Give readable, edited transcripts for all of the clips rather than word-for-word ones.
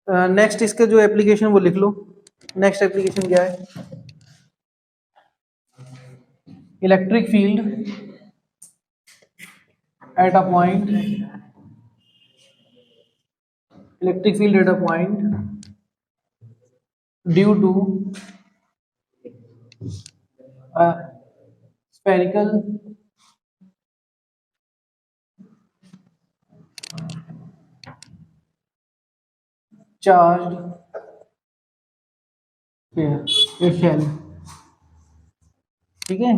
Next इसके जो application वो लिख लो। नेक्स्ट एप्लीकेशन क्या है? Electric field at a point, electric field at a point due to spherical charged sphere, a shell। ठीक है,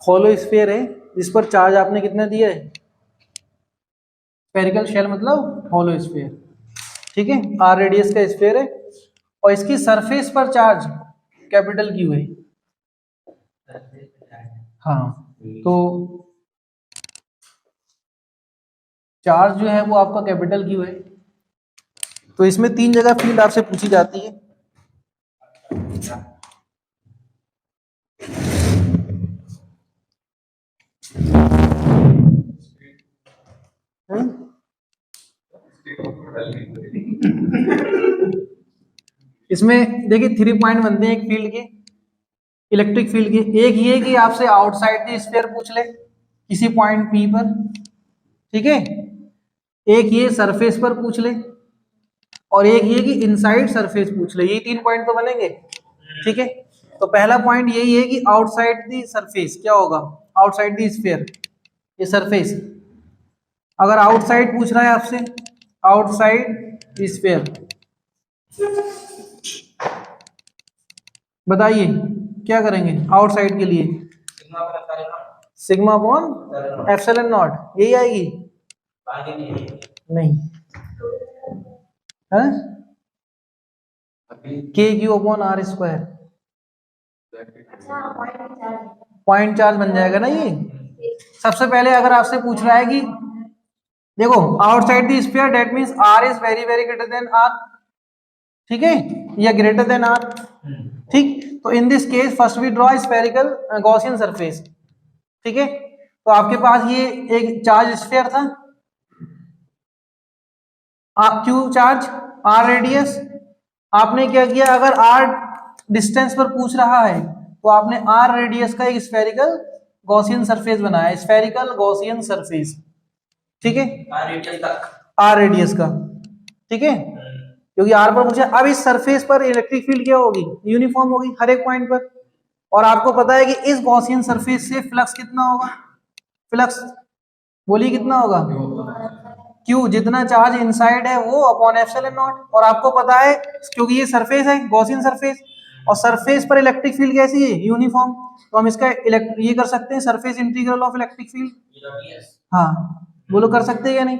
होलो स्फीयर है जिस पर चार्ज आपने कितना दिया है? स्फेरिकल शेल मतलब होलो स्फीयर। ठीक है, आर रेडियस का स्फीयर है और इसकी सरफेस पर चार्ज कैपिटल क्यू है। हाँ, तो चार्ज जो है वो आपका कैपिटल क्यू है। तो इसमें 3 जगह फील्ड आपसे पूछी जाती है। इसमें देखिए 3 पॉइंट बनते हैं एक फील्ड के, इलेक्ट्रिक फील्ड के। एक ये कि आपसे आउटसाइड द स्फीयर पूछ ले किसी पॉइंट पी पर, ठीक है। एक ये सरफेस पर पूछ ले और एक ये कि इनसाइड सरफेस पूछ ले। ये 3 पॉइंट तो बनेंगे, ठीक है। तो पहला पॉइंट यही है कि आउटसाइड द सरफेस क्या होगा? आउटसाइड द स्फीयर, ये सरफेस। अगर आउटसाइड पूछ रहा है आपसे, आउटसाइड स्फीयर, बताइए क्या करेंगे आउटसाइड के लिए? सिग्मा अपॉन एप्सिलॉन नॉट, यही आएगी? नहीं है, के Q upon are square, point charge बन जाएगा ना ये। सबसे पहले अगर आपसे पूछ रहा है कि देखो outside the sphere, that means R is very very greater than R, ठीक है, या ग्रेटर देन आर, ठीक। तो in this case first we draw spherical Gaussian surface, ठीक है। तो आपके पास ये एक चार्ज स्फीयर था, आप क्यू चार्ज, आर रेडियस। आपने क्या किया, अगर आर डिस्टेंस पर पूछ रहा है तो आपने आर रेडियस का एक स्फेरिकल गॉसियन सरफेस बनाया, स्फेरिकल गॉसियन सरफेस, ठीक है, आर रेडियस का, ठीक है। क्योंकि आर पर पूछा, अब इस सरफेस पर इलेक्ट्रिक फील्ड क्या होगी? यूनिफॉर्म होगी हर एक पॉइंट पर। और आपको पता है कि इस गॉसियन सरफेस से फ्लक्स कितना होगा? फ्लक्स बोलिए कितना होगा? क्यू, जितना चार्ज इनसाइड है वो अपॉन एप्सिलॉन नॉट। और आपको पता है क्योंकि ये सरफेस है गॉसियन सरफेस, और सरफेस पर इलेक्ट्रिक फील्ड कैसी है? यूनिफॉर्म। तो हम इसका ये कर सकते हैं surface integral of electric field. हाँ बोलो, कर सकते हैं या नहीं?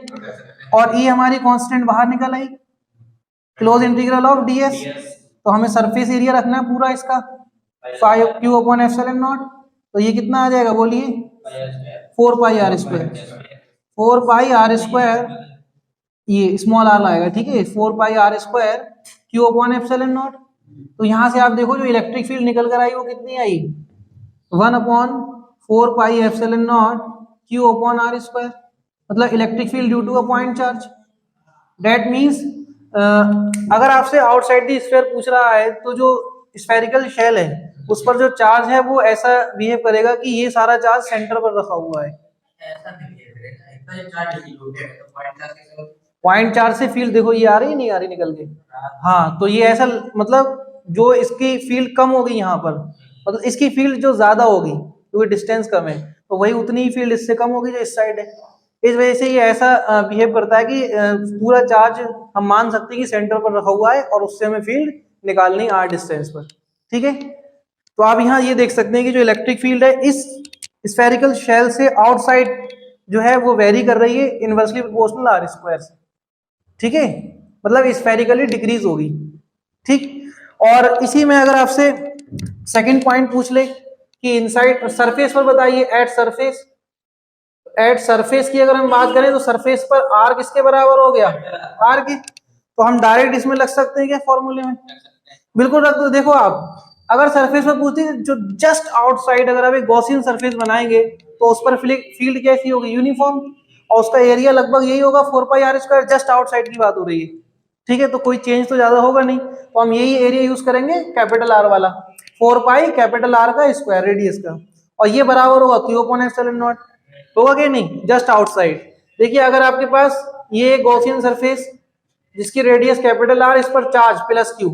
और ये हमारी कांस्टेंट बाहर निकल आई, क्लोज इंटीग्रल ऑफ डीएस। तो हमें सरफेस एरिया रखना है पूरा इसका 5 क्यू अपॉन एप्सिलॉन नॉट। तो ये कितना आ जाएगा बोलिए? 4 pi r square, 4 pi r square, ये स्मॉल आर आएगा, ठीक है। 4 pi r square q upon epsilon naught. तो यहां से आप देखो जो इलेक्ट्रिक फील्ड निकल कर आई वो कितनी आई? 1 upon 4 pi epsilon naught Q upon are square, मतलब electric field due to a point charge. That means अगर आपसे आउटसाइड द स्फीयर पूछ रहा है तो जो स्फेरिकल शेल है उस पर जो चार्ज है वो ऐसा बिहेव करेगा कि ये सारा चार्ज सेंटर पर रखा हुआ है। पॉइंट चार्ज से फील्ड देखो ये आ रही नहीं आ रही निकल के? हाँ, तो ये ऐसा मतलब जो इसकी फील्ड कम होगी यहाँ पर, मतलब इसकी फील्ड जो ज्यादा होगी क्योंकि डिस्टेंस कम है, तो वही उतनी ही फील्ड इससे कम होगी जो इस साइड है। इस वजह से ये ऐसा बिहेव करता है कि पूरा चार्ज हम मान सकते हैं कि सेंटर पर रखा हुआ है और उससे हमें फील्ड निकालनी आर डिस्टेंस पर, ठीक है। तो आप यहाँ ये देख सकते हैं कि जो इलेक्ट्रिक फील्ड है इस स्फेरिकल शेल से आउटसाइड जो है वो वेरी कर रही है इनवर्सली प्रोपोर्शनल आर स्क्वायर से, ठीक है, मतलब स्फेरिकली डिक्रीज होगी, ठीक। और इसी में अगर आपसे सेकंड पॉइंट पूछ ले कि इनसाइड सरफेस पर बताइए, एट सरफेस, एट सरफेस की अगर हम बात करें तो सरफेस पर आर किसके बराबर हो गया? आर के। तो हम डायरेक्ट इसमें लग सकते हैं क्या फॉर्मूले में? बिल्कुल रख दो। देखो आप अगर सरफेस पर पूछती है जो जस्ट आउटसाइड, अगर आप एक गॉसियन सरफेस बनाएंगे तो उस पर फील्ड कैसी होगी, यूनिफॉर्म, और उसका एरिया लगभग यही होगा 4πr², जस्ट आउटसाइड की बात हो रही है, ठीक है, तो कोई चेंज तो ज्यादा होगा नहीं, तो हम यही एरिया यूज करेंगे कैपिटल आर वाला, 4π कैपिटल आर का स्क्वायर रेडियस का, और ये बराबर होगा Q/ε0, होगा कि नहीं, जस्ट आउटसाइड। देखिए अगर आपके पास ये गॉसियन सरफेस जिसकी रेडियस कैपिटल आर, इस पर चार्ज प्लस Q,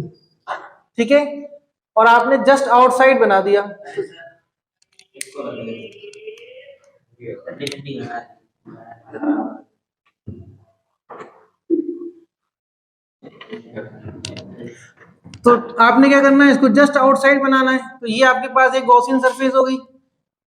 ठीक है, और आपने जस्ट आउटसाइड बना दिया, तो आपने क्या करना है, इसको जस्ट आउटसाइड बनाना है, तो ये आपके पास एक गॉसियन सरफेस हो गई।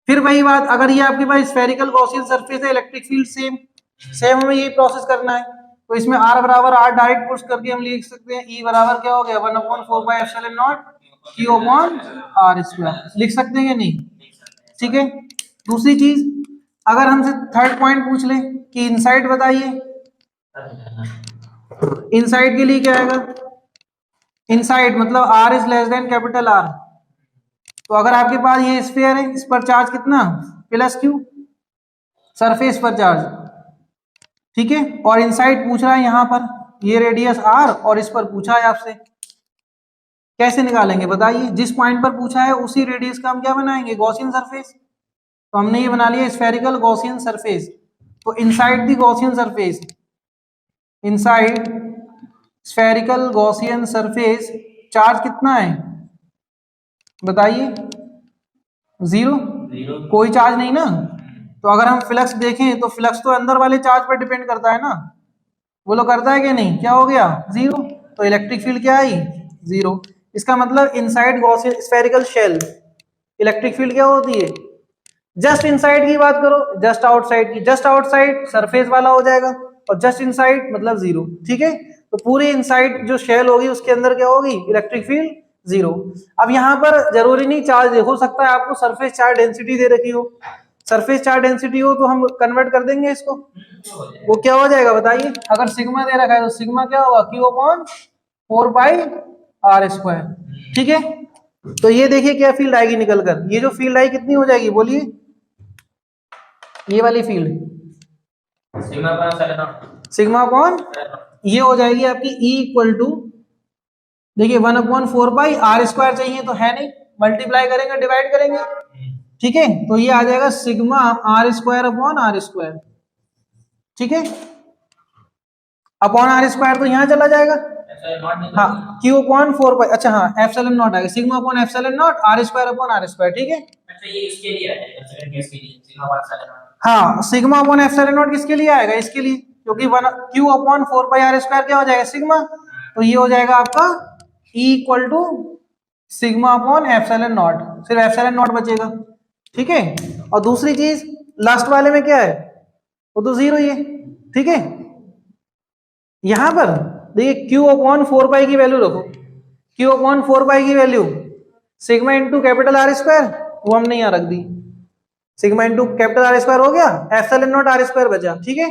फिर वही बात, अगर ये आपके पास स्फेरिकल गॉसियन सरफेस है, इलेक्ट्रिक फील्ड सेम सेम हमें यही प्रोसेस करना है, तो इसमें r बराबर r डायरेक्ट पुट करके हम लिख सकते हैं, E बराबर क्या हो गया 1/4πε0 Q/r², लिख सकते हैं या नहीं, ठीक है। दूसरी चीज, अगर हमसे थर्ड पॉइंट पूछ ले कि इनसाइड बताइए, इनसाइड के लिए क्या आएगा, इनसाइड मतलब r is less than capital R, तो अगर आपके पास ये स्फीयर है, इस पर चार्ज कितना प्लस Q, सरफेस पर चार्ज, ठीक है, और इनसाइड पूछ रहा है यहाँ पर, ये रेडियस R और इस पर पूछा है आपसे, कैसे निकालेंगे बताइए, जिस पॉइंट पर पूछा है उसी रेडियस का हम क्या बनाएंगे, गॉसियन सरफेस, तो हमने ये बना लिया स्फेरिकल गॉसियन सरफेस। तो inside the Gaussian surface, inside spherical Gaussian surface charge कितना है बताइए, 0, कोई चार्ज नहीं ना, तो अगर हम फ्लक्स देखें तो फ्लक्स तो अंदर वाले चार्ज पर डिपेंड करता है ना, बोलो करता है कि नहीं, क्या हो गया 0, तो इलेक्ट्रिक फील्ड क्या आई 0। इसका मतलब inside Gaussian spherical shell electric field क्या होती है, जस्ट इनसाइड की बात करो, जस्ट आउटसाइड की, जस्ट आउटसाइड सरफेस वाला हो जाएगा, और जस्ट इनसाइड मतलब 0, ठीक है, तो पूरी इनसाइड जो शेल होगी उसके अंदर क्या होगी, इलेक्ट्रिक फील्ड 0। अब यहाँ पर जरूरी नहीं चार्ज, हो सकता है आपको सरफेस चार्ज डेंसिटी दे रखी हो, सरफेस चार्ज डेंसिटी हो तो हम कन्वर्ट कर देंगे इसको, वो क्या हो जाएगा बताइए, अगर सिग्मा दे रखा है तो सिग्मा क्या होगा Q/4πr², ठीक है। तो ये देखिए क्या फील्ड आएगी निकल कर, ये जो फील्ड आई कितनी हो जाएगी बोलिए, ये वाली फील्ड सिग्मा अपॉन, ये हो जाएगी आपकी E इक्वल टू, देखिए 1/4πr² चाहिए तो है नहीं, मल्टीप्लाई करेंगे डिवाइड करेंगे, ठीक है, तो ये आ जाएगा सिग्मा r²/r², ठीक है, अपॉन r² तो यहाँ चला जाएगा, हाँ Q/4π, अच्छा हाँ ε0 आएगा, सिग्मा अपॉन ε0 r²/r², ठीक है, अच्छा ये इसके लिए आएगा सेकंड केस के लिए सिग्मा अपॉन ε0, हाँ सिग्मा अपॉन ε0 किसके लिए आएगा, इसके लिए, क्योंकि Q/4πr² क्या हो जाएगा सिग्मा, तो ये हो जाएगा आपका E equal to sigma upon ε0, सिर्फ ε0 बचेगा, ठीक है। और दूसरी चीज लास्ट वाले में क्या है, वो तो 0 ही है, ठीक है। यहां पर देखिए Q/4π की वैल्यू रखो, Q/4π की value sigma into capital R², वो हमने यहाँ रख दी, सिग्मा इंटू कैपिटल R² हो गया, ε0 R² बचा, ठीक है।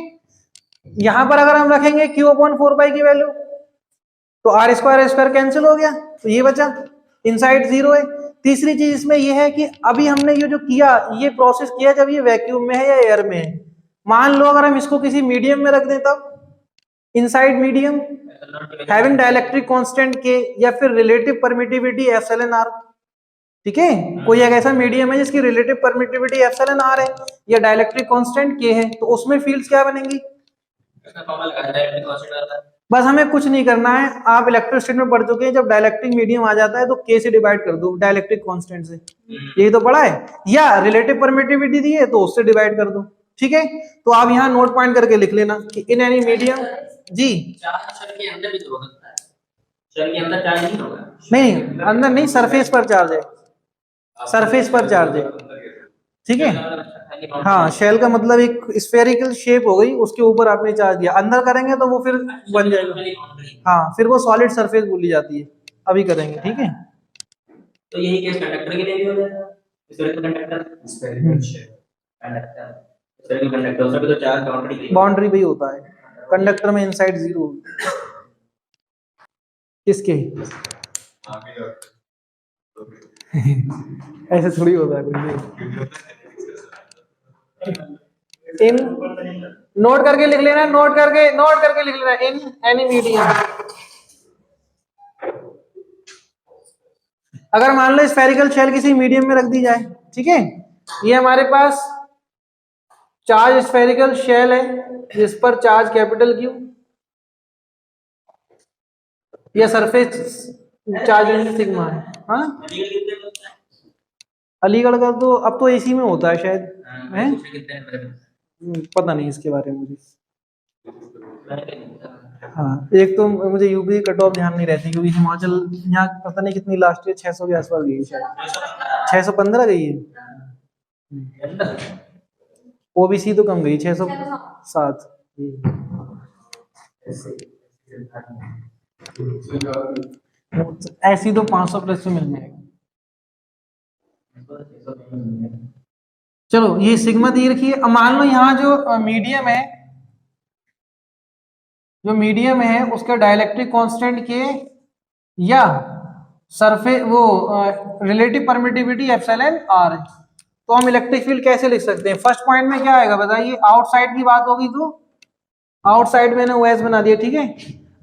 यहां पर अगर हम रखेंगे Q/4π की वैल्यू तो R² कैंसिल हो गया, तो ये बचा, इनसाइड 0 है। तीसरी चीज इसमें ये है कि अभी हमने ये जो किया, ये प्रोसेस किया जब ये वैक्यूम में है या एयर में है, मान लो अगर हम इसको किसी मीडियम में रख दें तब, inside medium having dielectric constant K या फिर रिलेटिव परमिटिविटी εr, ठीक है, कोई एक ऐसा मीडियम है जिसकी रिलेटिव परमिटिविटी εr है या डाइलेक्ट्रिक कांस्टेंट K है, तो उसमें फील्ड्स क्या बनेंगी, बस हमें कुछ नहीं करना है, आप इलेक्ट्रोस्टैटिक में पढ़ चुके हैं, जब डाइलेक्ट्रिक मीडियम आ जाता है तो K से डिवाइड कर दो डाइलेक्ट्रिक कांस्टेंट से, यही तो पढ़ा है, या रिलेटिव परमिटिविटी दी है तो उससे डिवाइड कर दो, ठीक है। तो आप यहाँ नोट पॉइंट करके लिख लेना कि इन एनी मीडियम, जी चार्ज शेल के अंदर भी तो हो सकता है, शेल के अंदर चार्ज नहीं होगा, नहीं अंदर नहीं, सरफेस पर चार्ज है, सरफेस पर चार्ज है, ठीक है, हाँ शेल का मतलब एक स्फेरिकल शेप हो गई, उसके ऊपर आपने चार्ज दिया, अंदर करेंगे तो वो फिर बन जाएगा, हाँ फिर वो सॉलिड सरफेस बोली जाती है, अभी करेंगे, ठीक है। तो यही केस कंडक्टर के लिए भी हो जाता है, spherical conductor, spherical shape conductor, spherical conductor उसमें भी तो चार्ज बाउंड्री भी होता है, कंडक्टर में इनसाइड 0 किसके ऐसे थोड़ी होता है कुछ भी। इन नोट करके लिख लेना, नोट करके लिख लेना, इन एनी मीडियम। अगर मान लो स्फेरिकल शेल किसी मीडियम में रख दी जाए, ठीक है, ये हमारे पास चार्ज स्फेरिकल शेल है जिस पर चार्ज कैपिटल क्यू या सरफेस चार्ज सिग्मा है। हाँ, अलीगढ़ का तो अब तो एसी में होता है शायद, है? पता नहीं इसके बारे में मुझे। हाँ, एक तो मुझे यूपी कट ऑफ ध्यान नहीं रहती क्योंकि हिमाचल यहाँ पता नहीं कितनी लास्ट ईयर 600 के आसपास गई है शायद, 615 गई है। ओबीसी तो कम गई, 607। ऐसी तो 500 प्लस में मिल जाएगा। चलो ये सिग्मा दी रखी है। अब मान लो यहाँ जो मीडियम है, जो मीडियम है उसका डाइलेक्ट्रिक कांस्टेंट के या सरफेस वो रिलेटिव परमिटिविटी एप्सिलॉन आर है। तो हम इलेक्ट्रिक फील्ड कैसे लिख सकते हैं? फर्स्ट पॉइंट में क्या आएगा बताइए? आउटसाइड की बात होगी तो आउटसाइड मैंने ओएस बना दिया, ठीक है।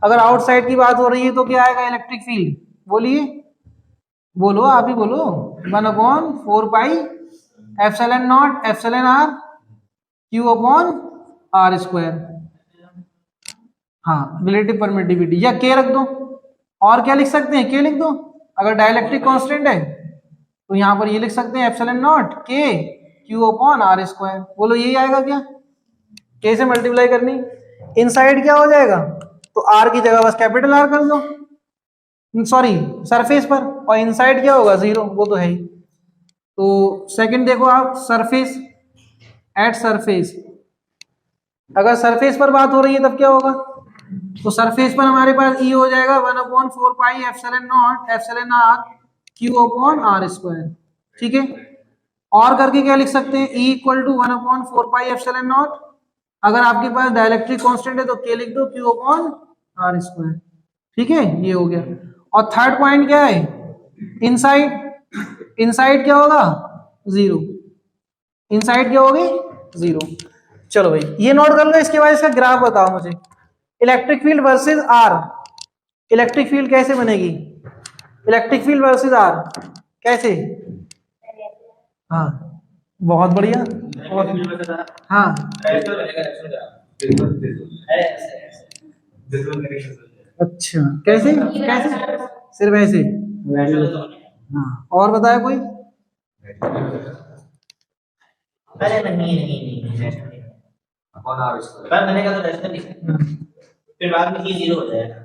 अगर आउटसाइड की बात हो रही है तो क्या आएगा इलेक्ट्रिक फील्ड? बोलिए, बोलो, आप ही बोलो। 1/4 pi epsilon naught epsilon R Q upon are square. हाँ, रिलेटिव परमिटिविटी या के रख दो, और क्या लिख सकते हैं? के लिख दो। अगर डाइलेक्ट्रिक कांस्टेंट है तो यहाँ पर ये लिख सकते हैं एप्सिलॉन नॉट के क्यू अपॉन आर स्क्वायर। बोलो यही आएगा क्या? के से मल्टीप्लाई करनी, इनसाइड क्या हो जाएगा? तो आर की जगह बस कैपिटल आर कर दो, सॉरी सरफेस पर, और इनसाइड क्या होगा? 0, वो तो है ही। तो सेकंड देखो आप, सरफेस एट सरफेस, अगर सरफेस पर बात हो रही है तब क्या होगा? तो सरफेस पर हमारे पास ई हो जाएगा 1/4 pi epsilon naught epsilon R Q upon are square, ठीक है। और करके क्या लिख सकते हैं? E equal to 1/4 pi epsilon naught, अगर आपके पास डाइलेक्ट्रिक कांस्टेंट है तो के लिख दो क्यू अपॉन आर स्क्वायर, ठीक है, ये हो गया। और थर्ड पॉइंट क्या है? इनसाइड, इनसाइड क्या होगा? 0, इनसाइड क्या होगी? 0। चलो भाई ये नोट कर लो। इसके बाद इसका ग्राफ बताओ मुझे। Electric field versus R, electric field कैसे बनेगी? इलेक्ट्रिक फील्ड वर्सेस आर कैसे? हाँ, बहुत बढ़िया। हाँ, अच्छा, कैसे कैसे? सिर्फ ऐसे? हाँ, और बताया कोई? अरे नहीं बनेगा तो रैशनल फिर बाद में ये 0 हो जाएगा।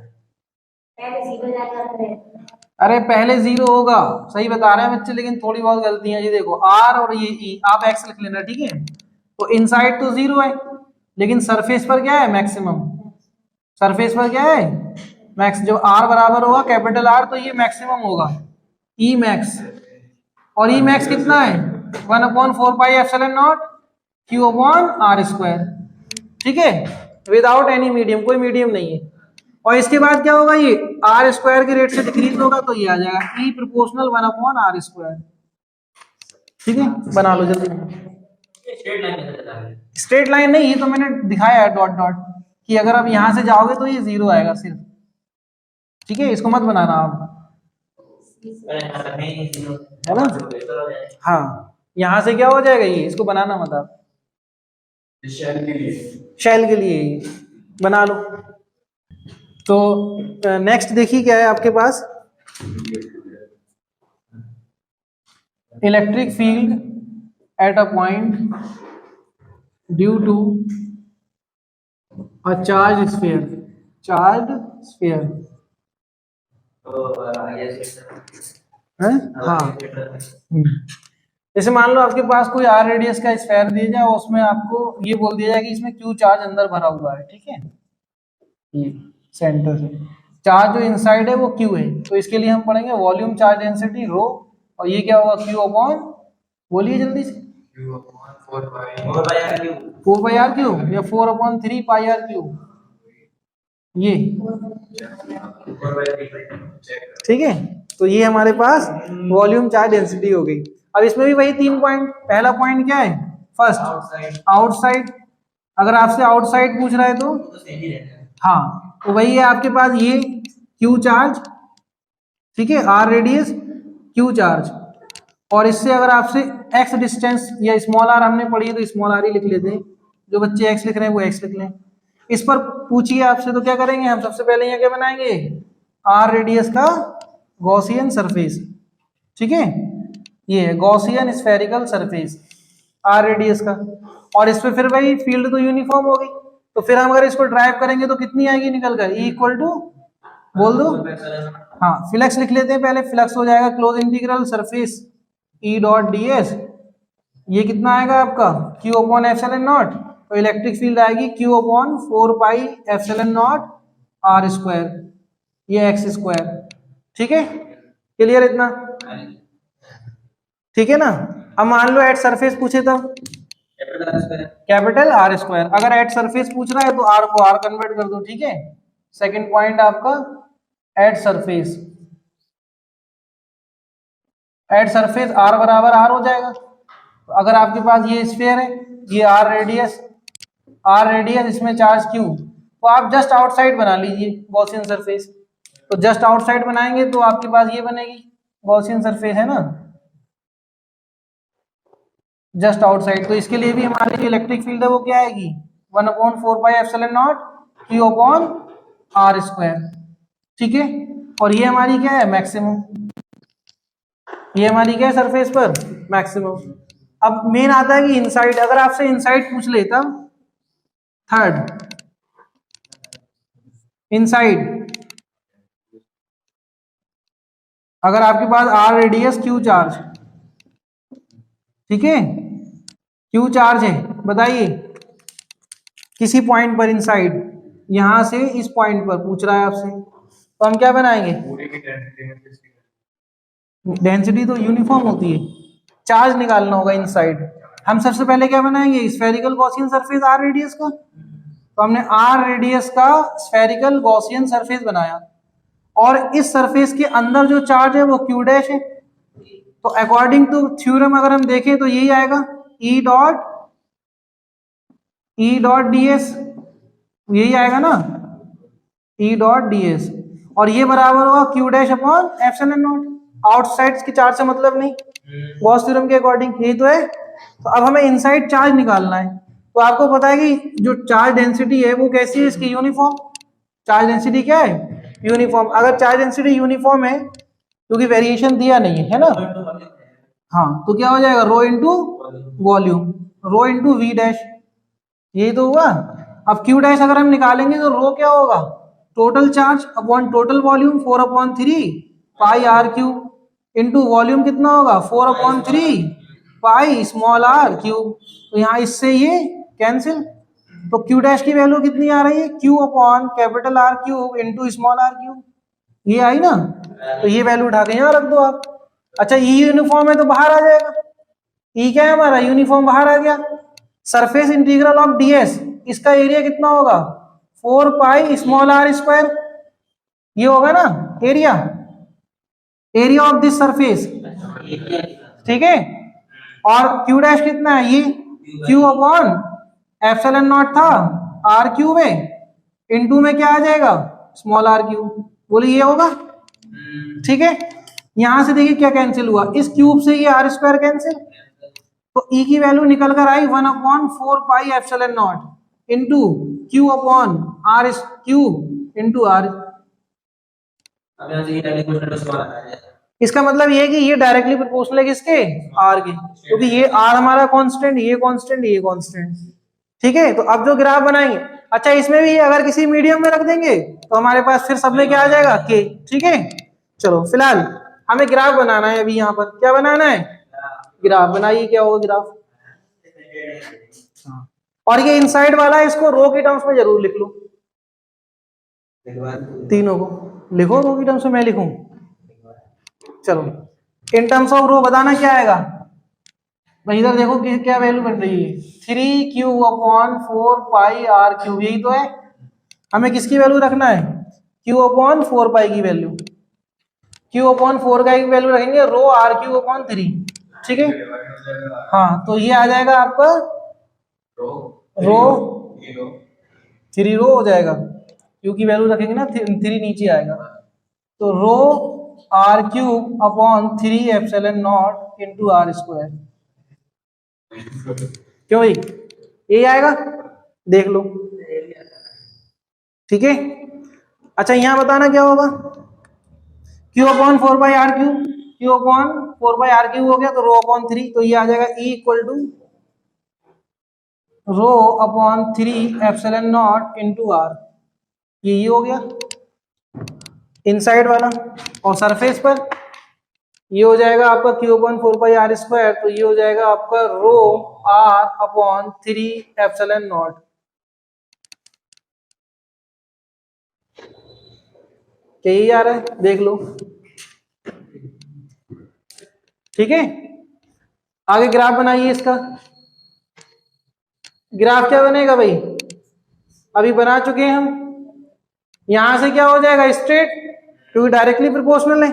अरे पहले 0 होगा, सही बता रहे हैं बच्चे, लेकिन थोड़ी बहुत गलती है। ये देखो आर और ये ई, आप एक्स लिख लेना, ठीक है। तो इनसाइड तो 0 है, लेकिन सरफेस पर क्या है? मैक्सिमम। सरफेस पर क्या है? मैक्स। जो आर बराबर होगा कैपिटल आर, तो ये मैक्सिमम होगा, ई मैक्स। और ई मैक्स कितना है? 1/4 pi epsilon naught Q upon are square, ठीक है, विदाउट एनी मीडियम, कोई मीडियम नहीं है। और इसके बाद क्या होगा? ये आर स्क्वायर के रेट से डिक्रीज होगा तो ये आ जाएगा ई प्रोपोर्शनल 1/r स्क्वायर, ठीक है। बना लो जल्दी। स्ट्रेट लाइन कैसे बता रहे हैं? स्ट्रेट लाइन नहीं, ये तो मैंने दिखाया है डॉट डॉट, कि अगर आप यहां से जाओगे तो ये 0 आएगा सिर्फ, ठीक है। इसको मत बनाना आप, है ना। हाँ, यहां से क्या हो जाएगा? ये, इसको बनाना मत आप, शैल के लिए बना लो। तो नेक्स्ट देखिए क्या है आपके पास? Electric field at a point due to a charge sphere, charge sphere है। हाँ, जैसे मान लो आपके पास कोई आर रेडियस का स्फीयर दिया जाए, उसमें आपको ये बोल दिया जाए कि इसमें क्यू चार्ज अंदर भरा हुआ है, ठीक है। ये सेंटर से चार्ज जो इनसाइड है वो क्यू है, तो इसके लिए हम पढ़ेंगे वॉल्यूम चार्ज डेंसिटी रो, और ये क्या होगा? क्यू अपॉन, बोलिए जल्दी से, 4 पाई आर क्यू या 4/3 पाई आर क्यू, ये ठीक है। तो ये हमारे पास वॉल्यूम चार्ज डेंसिटी हो गई। अब इसमें भी वही 3 पॉइंट, पहला पॉइंट क्या है, फर्स्ट आउटसाइड, अगर आपसे आउटसाइड पूछ रहा है तो सही रहता है। हाँ, तो वही है आपके पास ये क्यू चार्ज, ठीक है, आर रेडियस क्यू चार्ज, और इससे अगर आपसे एक्स डिस्टेंस या स्मॉल आर हमने पढ़ी है तो स्मॉल आर ही लिख लेते हैं, जो बच्चे एक्स लिख रहे हैं वो एक्स लिख लें। इस पर पूछिए आपसे तो क्या करेंगे हम, सबसे पहले यहाँ क्या बनाएंगे, आर रेडियस का गॉसियन सरफेस, ठीक है, ये है Gaussian spherical surface R radius का, और इस पे फिर वही फील्ड तो यूनिफॉर्म हो गई, तो फिर हम अगर इसको ड्राइव करेंगे तो कितनी आएगी निकल कर, ई इक्वल टू, बोल दो, हाँ फ्लक्स लिख लेते हैं पहले, फ्लक्स हो जाएगा close integral surface E dot D S, ये कितना आएगा आपका क्यू अपॉन एप्सिलॉन नॉट, तो इलेक्ट्रिक फील्ड आएगी Q upon 4 pi epsilon naught R square, ये एक्स स्क्वायर, ठीक है, क्लियर इतना, ठीक है ना। अब मान लो एट सरफेस पूछे तब कैपिटल आर स्क्वायर, अगर एट सरफेस पूछ रहा है तो आर को आर कन्वर्ट कर दो, ठीक है। सेकंड पॉइंट आपका at surface, at surface R बराबर आर हो जाएगा, तो अगर आपके पास ये स्फीयर है, ये आर रेडियस, इसमें चार्ज क्यू, तो आप जस्ट आउटसाइड बना लीजिए गॉसियन सरफेस, तो जस्ट आउटसाइड बनाएंगे तो आपके पास ये बनेगी गॉसियन सरफेस, है ना, जस्ट आउटसाइड, तो इसके लिए भी हमारी जो इलेक्ट्रिक फील्ड है वो क्या आएगी 1/4 pi epsilon naught Q upon are square, ठीक है, और ये हमारी क्या है मैक्सिमम, ये हमारी क्या है सरफेस पर मैक्सिमम। अब मेन आता है कि इनसाइड, अगर आपसे इनसाइड पूछ लेता, थर्ड इनसाइड, अगर आपके पास आर रेडियस क्यू चार्ज, ठीक है, क्यू चार्ज है, बताइए किसी पॉइंट पर इनसाइड, यहां से इस पॉइंट पर पूछ रहा है आपसे, तो हम क्या बनाएंगे, डेंसिटी तो यूनिफॉर्म होती है, चार्ज निकालना होगा इनसाइड, हम सबसे पहले क्या बनाएंगे spherical Gaussian surface R radius का, तो हमने आर रेडियस का स्फेरिकल गॉसियन सरफेस बनाया, और इस सरफेस के अंदर जो चार्ज है वो क्यू डैश है, तो अकॉर्डिंग टू थ्योरम अगर हम देखें तो यही आएगा ई डॉट डी एस, यही आएगा ना ई डॉट डी एस, और ये बराबर होगा Q dash upon epsilon not, outside की चार्ज से मतलब नहीं, गॉस थ्योरम के अकॉर्डिंग यही तो है। तो अब हमें इनसाइड चार्ज निकालना है, तो आपको पता है कि जो चार्ज डेंसिटी है वो कैसी है इसकी, यूनिफॉर्म, चार्ज डेंसिटी क्या है यूनिफॉर्म, अगर चार्ज डेंसिटी यूनिफॉर्म है क्योंकि वेरिएशन दिया नहीं है ना, हाँ, तो क्या हो जाएगा rho into volume, rho into V dash, यही तो हुआ। अब क्यू डैश अगर हम निकालेंगे तो रो क्या होगा, total charge upon total volume 4/3 pi R cube, into volume कितना होगा 4/3 पाई स्मॉल आर क्यूब, तो यहाँ इससे ये कैंसिल, तो क्यू डैश की वैल्यू कितनी आ रही है Q upon capital R cube into small R cube, ये आई ना, तो ये वैल्यू उठा के यहाँ रख दो आप। अच्छा ई यूनिफॉर्म है तो बाहर आ जाएगा, ई क्या है हमारा यूनिफॉर्म, बाहर आ गया, सरफेस इंटीग्रल ऑफ डीएस, इसका एरिया कितना होगा 4 पाई स्मॉल आर स्क्वायर, ये होगा ना area, area of this surface, ठीक है, और क्यू डैश कितना है ये क्यू अपॉन एप्सिलॉन नॉट था आर क्यूब है, इनटू में क्या आ जाएगा स्मॉल आर क्यूब, बोले ये होगा, ठीक है। यहां से देखिए क्या कैंसिल हुआ, इस क्यूब से ये आर स्क्वायर कैंसिल, तो ई की वैल्यू निकल कर आई 1/4 pi epsilon naught into Q upon R cube into R, इसका मतलब ये है कि ये डायरेक्टली प्रोपोर्शनल है किसके आर के, क्योंकि ये आर हमारा कांस्टेंट, ये कांस्टेंट, ये कांस्टेंट, ठीक है। तो अब जो ग्राफ बनाएंगे, अच्छा इसमें भी अगर किसी मीडियम में रख देंगे तो हमारे पास फिर सब में क्या आ जाएगा के, ठीक है। चलो फिलहाल हमें ग्राफ बनाना है, अभी यहाँ पर क्या बनाना है ग्राफ, बनाइए क्या होगा ग्राफ, और ये इनसाइड वाला है इसको रो के टर्म्स में जरूर लिख लो, तीनों को लिखो रो की टर्म्स में, मैं लिखूं, चलो इन टर्म्स ऑफ रो बताना क्या आएगा भाई, इधर देखो कि क्या वैल्यू बन रही है 3q/4 पाई आर क्यूब, यही तो है, हमें किसकी वैल्यू रखना है q/4 पाई की वैल्यू, क्यू अपॉन 4 का एक वैल्यू रखेंगे रो आर क्यू अपॉन 3, ठीक है। हाँ तो ये आ जाएगा आपका रो 3 रो हो जाएगा, क्यू की वैल्यू रखेंगे ना 3 नीचे आएगा, तो rho r cube upon 3 epsilon naught into r square, क्यों भाई ये आएगा, देख लो, ठीक है। अच्छा यहाँ बताना क्या होगा, Q upon 4 by R cube, Q upon 4 by R cube हो गया, तो रो अपॉन 3, तो ये आ जाएगा E equal to rho upon 3 epsilon naught into R, ये हो गया इनसाइड वाला, और सरफेस पर ये हो जाएगा आपका Q upon 4 by R square, तो ये हो जाएगा आपका rho R upon 3 epsilon naught, क्या यही आ रहा है, देख लो, ठीक है। आगे ग्राफ बनाइए इसका, ग्राफ क्या बनेगा भाई, अभी बना चुके हैं हम, यहां से क्या हो जाएगा स्ट्रेट, क्योंकि डायरेक्टली प्रोपोर्शनल है,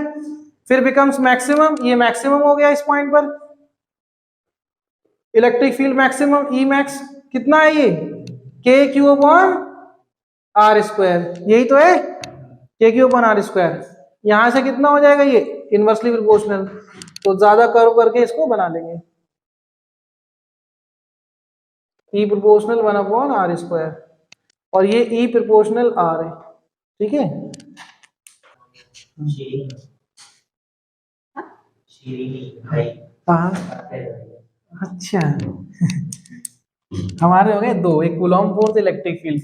फिर बिकम्स मैक्सिमम, ये मैक्सिमम हो गया इस पॉइंट पर, electric field maximum E max कितना है ये, के क्यू अपॉन आर स्क्वायर, यही तो है के क्यू अपॉन आर स्क्वायर, यहां से कितना हो जाएगा ये इनवर्सली प्रोपोर्शनल, तो ज्यादा कर्व करके इसको बना लेंगे, ई प्रोपोर्शनल 1 अपॉन आर स्क्वायर, और ये ई प्रोपोर्शनल आर है, ठीक है। हाँ अच्छा हमारे हो गए दो, एक Coulomb force electric field,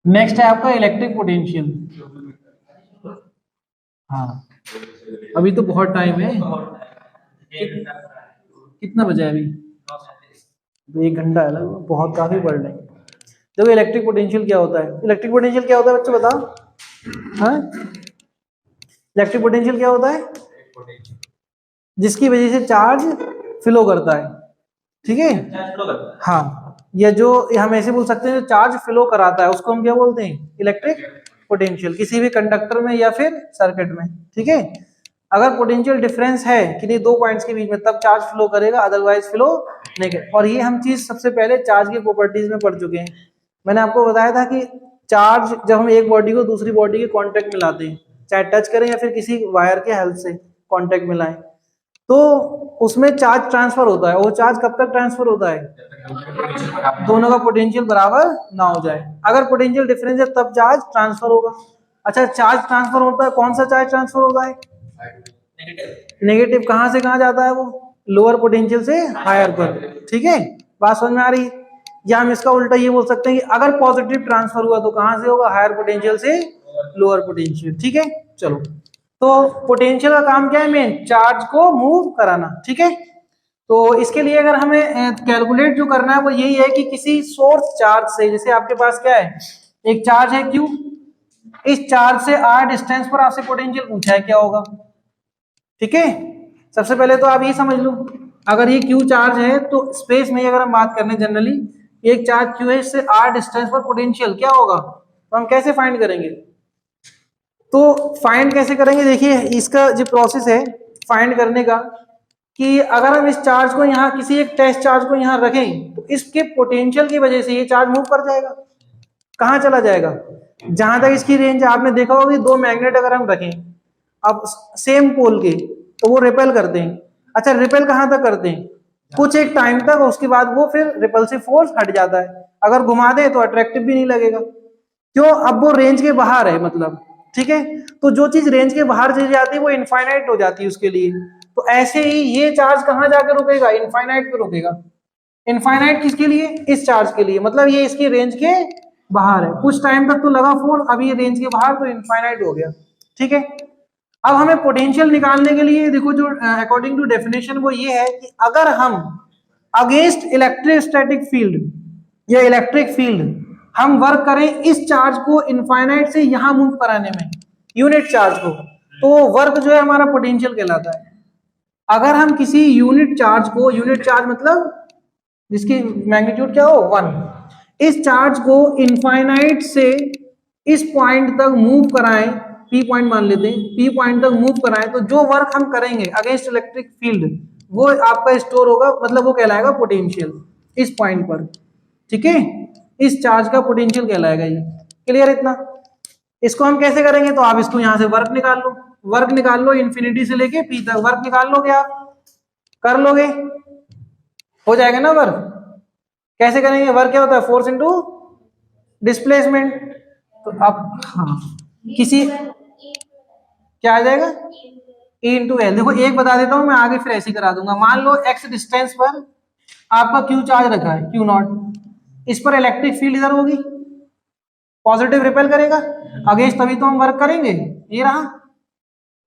next है आपका इलेक्ट्रिक पोटेंशियल, हाँ अभी तो बहुत टाइम है, कितना बजा है अभी, तो 1 घंटा है ना, बहुत काफी पढ़ लेंगे। देखो इलेक्ट्रिक पोटेंशियल क्या होता है, इलेक्ट्रिक पोटेंशियल क्या होता है बच्चों बताओ, हाँ इलेक्ट्रिक पोटेंशियल क्या होता है, जिसकी वजह से चार्ज फ्लो करता है, ठीक है। हाँ या जो हम ऐसे बोल सकते हैं जो चार्ज फ्लो कराता है उसको हम क्या बोलते हैं, इलेक्ट्रिक पोटेंशियल, किसी भी कंडक्टर में या फिर सर्किट में, ठीक है। अगर पोटेंशियल डिफरेंस है किसी दो पॉइंट्स के बीच में तब चार्ज फ्लो करेगा, अदरवाइज फ्लो नहीं करेगा, और ये हम चीज सबसे पहले चार्ज की प्रॉपर्टीज में पढ़ चुके हैं। मैंने आपको बताया था कि चार्ज जब हम एक बॉडी को दूसरी बॉडी के कांटेक्ट में लाते हैं, चाहे टच करें या फिर किसी वायर के हेल्प से कांटेक्ट में लाएं, तो उसमें चार्ज ट्रांसफर होता है, वो चार्ज कब तक ट्रांसफर होता है, दोनों का पोटेंशियल बराबर ना हो जाए, अगर पोटेंशियल डिफरेंस है तब चार्ज ट्रांसफर होगा। अच्छा चार्ज ट्रांसफर होता है, कौन सा चार्ज ट्रांसफर होता है, नेगेटिव, कहां से कहां जाता है वो, लोअर पोटेंशियल से हायर पर, ठीक है, बात समझ में आ रही। या हम इसका उल्टा ये बोल सकते हैं कि अगर पॉजिटिव ट्रांसफर हुआ तो कहां से होगा, हायर पोटेंशियल से लोअर पोटेंशियल, ठीक है। चलो तो पोटेंशियल का काम क्या है, मेन चार्ज को मूव कराना, ठीक है। तो इसके लिए अगर हमें कैलकुलेट जो करना है वो यही है कि किसी सोर्स चार्ज से, जैसे आपके पास क्या है, एक चार्ज है क्यू, इस चार्ज से आर डिस्टेंस पर आपसे पोटेंशियल पूछा है क्या होगा, ठीक है। सबसे पहले तो आप ये समझ लो, अगर ये क्यू चार्ज है तो स्पेस में अगर हम बात करने जनरली, एक चार्ज क्यू है, इससे आर डिस्टेंस पर पोटेंशियल क्या होगा, तो हम कैसे फाइंड करेंगे, तो फाइंड कैसे करेंगे, देखिए इसका जो प्रोसेस है फाइंड करने का, कि अगर हम इस चार्ज को यहाँ किसी एक टेस्ट चार्ज को यहाँ रखें तो इसके पोटेंशियल की वजह से ये चार्ज मूव कर जाएगा, कहाँ चला जाएगा, जहां तक इसकी रेंज आपने देखा होगा कि दो मैग्नेट अगर हम रखें अब सेम पोल के तो वो रिपेल करते हैं, अच्छा रिपेल कहां तक करते हैं, कुछ एक टाइम तक, उसके बाद वो फिर रिपल्सिव फोर्स हट जाता है, अगर घुमा दे तो अट्रैक्टिव भी नहीं लगेगा, क्यों, अब वो रेंज के बाहर है मतलब, ठीक है। तो जो चीज रेंज के बाहर चली जाती है वो इनफाइनाइट हो जाती है उसके लिए, तो ऐसे ही ये चार्ज कहां जाकर रुकेगा, इनफाइनाइट पे रुकेगा, इनफाइनाइट किसके लिए, इस चार्ज के लिए, मतलब ये इसकी रेंज के बाहर है, कुछ टाइम तक तो लगा फोर्स, अभी ये रेंज के बाहर तो इनफाइनाइट हो गया, ठीक है। अब हमें पोटेंशियल निकालने के लिए देखो जो अकॉर्डिंग टू डेफिनेशन वो ये है कि अगर हम अगेंस्ट इलेक्ट्रोस्टैटिक फील्ड या इलेक्ट्रिक फील्ड हम वर्क करें इस चार्ज को इनफाइनाइट से यहां मूव कराने में, यूनिट चार्ज को, तो वर्क जो है हमारा पोटेंशियल कहलाता है। अगर हम किसी यूनिट चार्ज को, यूनिट चार्ज मतलब जिसकी मैग्नीट्यूड क्या हो 1, इस चार्ज को इनफाइनाइट से इस पॉइंट तक मूव कराएं, पी पॉइंट मान लेते हैं, पी पॉइंट तक मूव कराएं तो जो वर्क हम करेंगे अगेंस्ट इलेक्ट्रिक फील्ड वो आपका स्टोर होगा, मतलब वो कहलाएगा पोटेंशियल इस पॉइंट पर। ठीक है, इस चार्ज का पोटेंशियल कहलाएगा ये। क्लियर इतना? इसको हम कैसे करेंगे, तो आप इसको यहां से वर्क निकाल लो, वर्क निकाल लो इंफिनिटी से लेके पी तक वर्क निकाल लोगे, आप कर लोगे, हो जाएगा ना वर्क। कैसे करेंगे वर्क? क्या होता है? Force into displacement. तो अब हाँ किसी क्या आ जाएगा? E into L. देखो एक बता देता हूं मैं, आगे फिर ऐसे करा दूंगा। मान लो एक्स डिस्टेंस पर आपका क्यू चार्ज रखा है, क्यू नॉट, इस पर इलेक्ट्रिक फील्ड इधर होगी, पॉजिटिव रिपेल करेगा अगेंस्ट, तभी तो हम वर्क करेंगे। ये रहा,